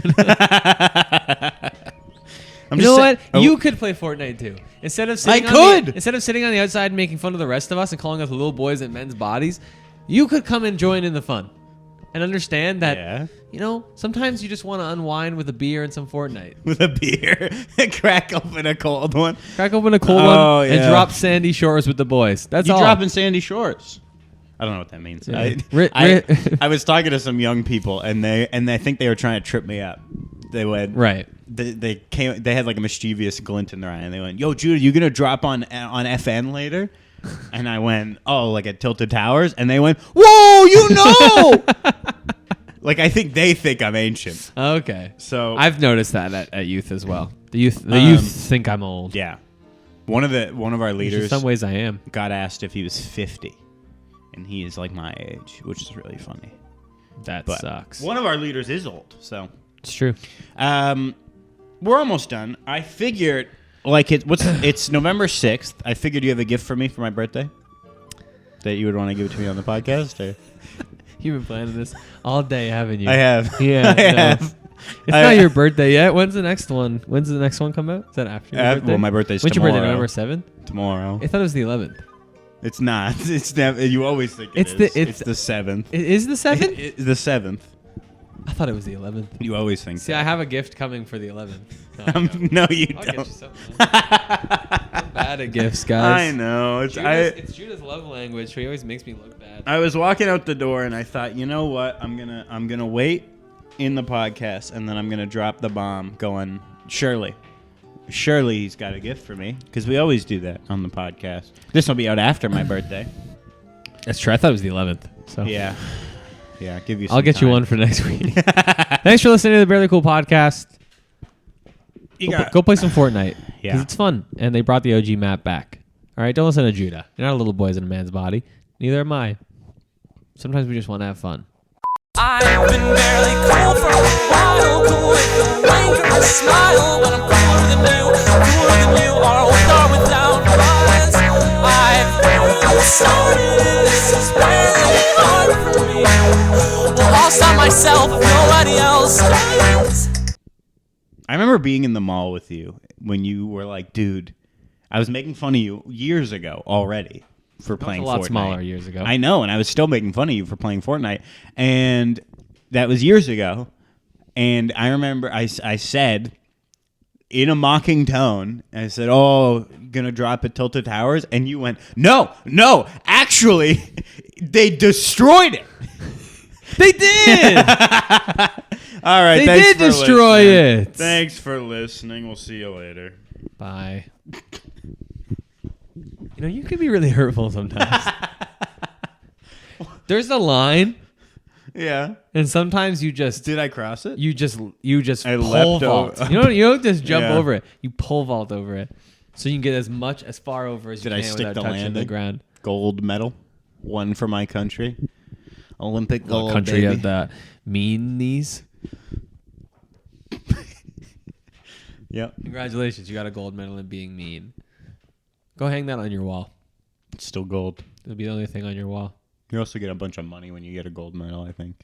B: I'm
C: You
B: just
C: know
B: saying-
C: what? You could play Fortnite too. Instead of sitting instead of sitting on the outside and making fun of the rest of us and calling us little boys in men's bodies, you could come and join in the fun. And understand that,
B: Yeah.
C: Sometimes you just want to unwind with a beer and some Fortnite.
B: With a beer. Crack open a cold one.
C: Crack open a cold
B: Oh,
C: one and
B: yeah.
C: drop Sandy Shores with the boys. That's
B: You
C: all.
B: dropping Sandy Shores. I don't know what that means.
C: Yeah.
B: I was talking to some young people, and I think they were trying to trip me up. They went
C: Right.
B: They had like a mischievous glint in their eye, and they went, "Yo, Judah, you gonna drop on FN later?" And I went, "Oh, like at Tilted Towers," and they went, "Whoa, you know!" Like I think they think I'm ancient.
C: Okay.
B: So
C: I've noticed that at youth as well. The youth think I'm old.
B: yeah, one of our
C: Which
B: leaders
C: in some ways I am.
B: got asked if he was 50, and he is like my age, which is really funny.
C: That
B: But
C: sucks.
B: one of our leaders is old, so
C: It's true.
B: we're almost done. I figured, like, it's November 6th. I figured you have a gift for me for my birthday that you would want to give it to me on the podcast. Or?
C: You've been planning this all day, haven't you?
B: I have.
C: Yeah.
B: I
C: no.
B: have.
C: It's not your birthday yet. When's the next one? When's the next one come out? Is that after your birthday?
B: Well, my birthday's
C: When's
B: tomorrow.
C: your birthday? November 7th?
B: Tomorrow.
C: I thought it was the 11th.
B: It's not. It's never. You always think it's the 7th.
C: It is the 7th?
B: The 7th.
C: I thought it was the 11th.
B: You always think.
C: See, I have a gift coming for the 11th.
B: No, you
C: I'll
B: don't.
C: get you something. I'm bad at gifts, guys.
B: I know.
C: It's Judah's love language, so he always makes me look bad.
B: I was walking out the door and I thought, you know what? I'm gonna wait in the podcast and then I'm gonna drop the bomb. Going, surely he's got a gift for me because we always do that on the podcast. This will be out after my birthday.
C: That's true. I thought it was the 11th. So
B: Yeah. Give you.
C: I'll get you one for next week. Thanks for listening to the Barely Cool podcast. Go play some Fortnite.
B: Yeah.
C: 'Cause it's fun. And they brought the OG map back. All right, don't listen to Judah. You're not a little boys in a man's body. Neither am I. Sometimes we just want to have fun.
D: I've been barely cool for a while, cool with a wink or a smile, but I'm cooler than you are with or without buzz. I've been started, this is really hard for me. Well, I'll stop myself if nobody else does.
B: I remember being in the mall with you when you were like, dude, I was making fun of you years ago already for playing
C: a lot
B: Fortnite.
C: smaller years ago.
B: I know, and I was still making fun of you for playing Fortnite. And that was years ago. And I remember I said, in a mocking tone, I said, oh, gonna drop at Tilted Towers? And you went, no, actually, they destroyed it.
C: They did!
B: All right,
C: They
B: thanks
C: did
B: for
C: destroy
B: listening.
C: it.
B: Thanks for listening. We'll see you later.
C: Bye. You can be really hurtful sometimes. There's a line,
B: Yeah.
C: and sometimes you just
B: Did I cross it?
C: you just
B: I
C: pole
B: leapt
C: vault.
B: over.
C: You don't just jump
B: Yeah.
C: over it. You pole vault over it, so you can get as far over as you
B: Did I
C: can
B: stick
C: without
B: the
C: touching the
B: landing?
C: ground.
B: Gold medal. One for my country. Olympic
C: What
B: gold,
C: country
B: baby.
C: of the mean knees?
B: Yep.
C: Congratulations, you got a gold medal in being mean. Go hang that on your wall.
B: It's still gold.
C: It'll be the only thing on your wall.
B: You also get a bunch of money when you get a gold medal, I think.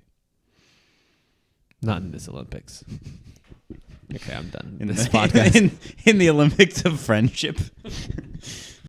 C: Not in this Olympics. Okay, I'm done.
B: In
C: This
B: the,
C: podcast.
B: in the Olympics of friendship.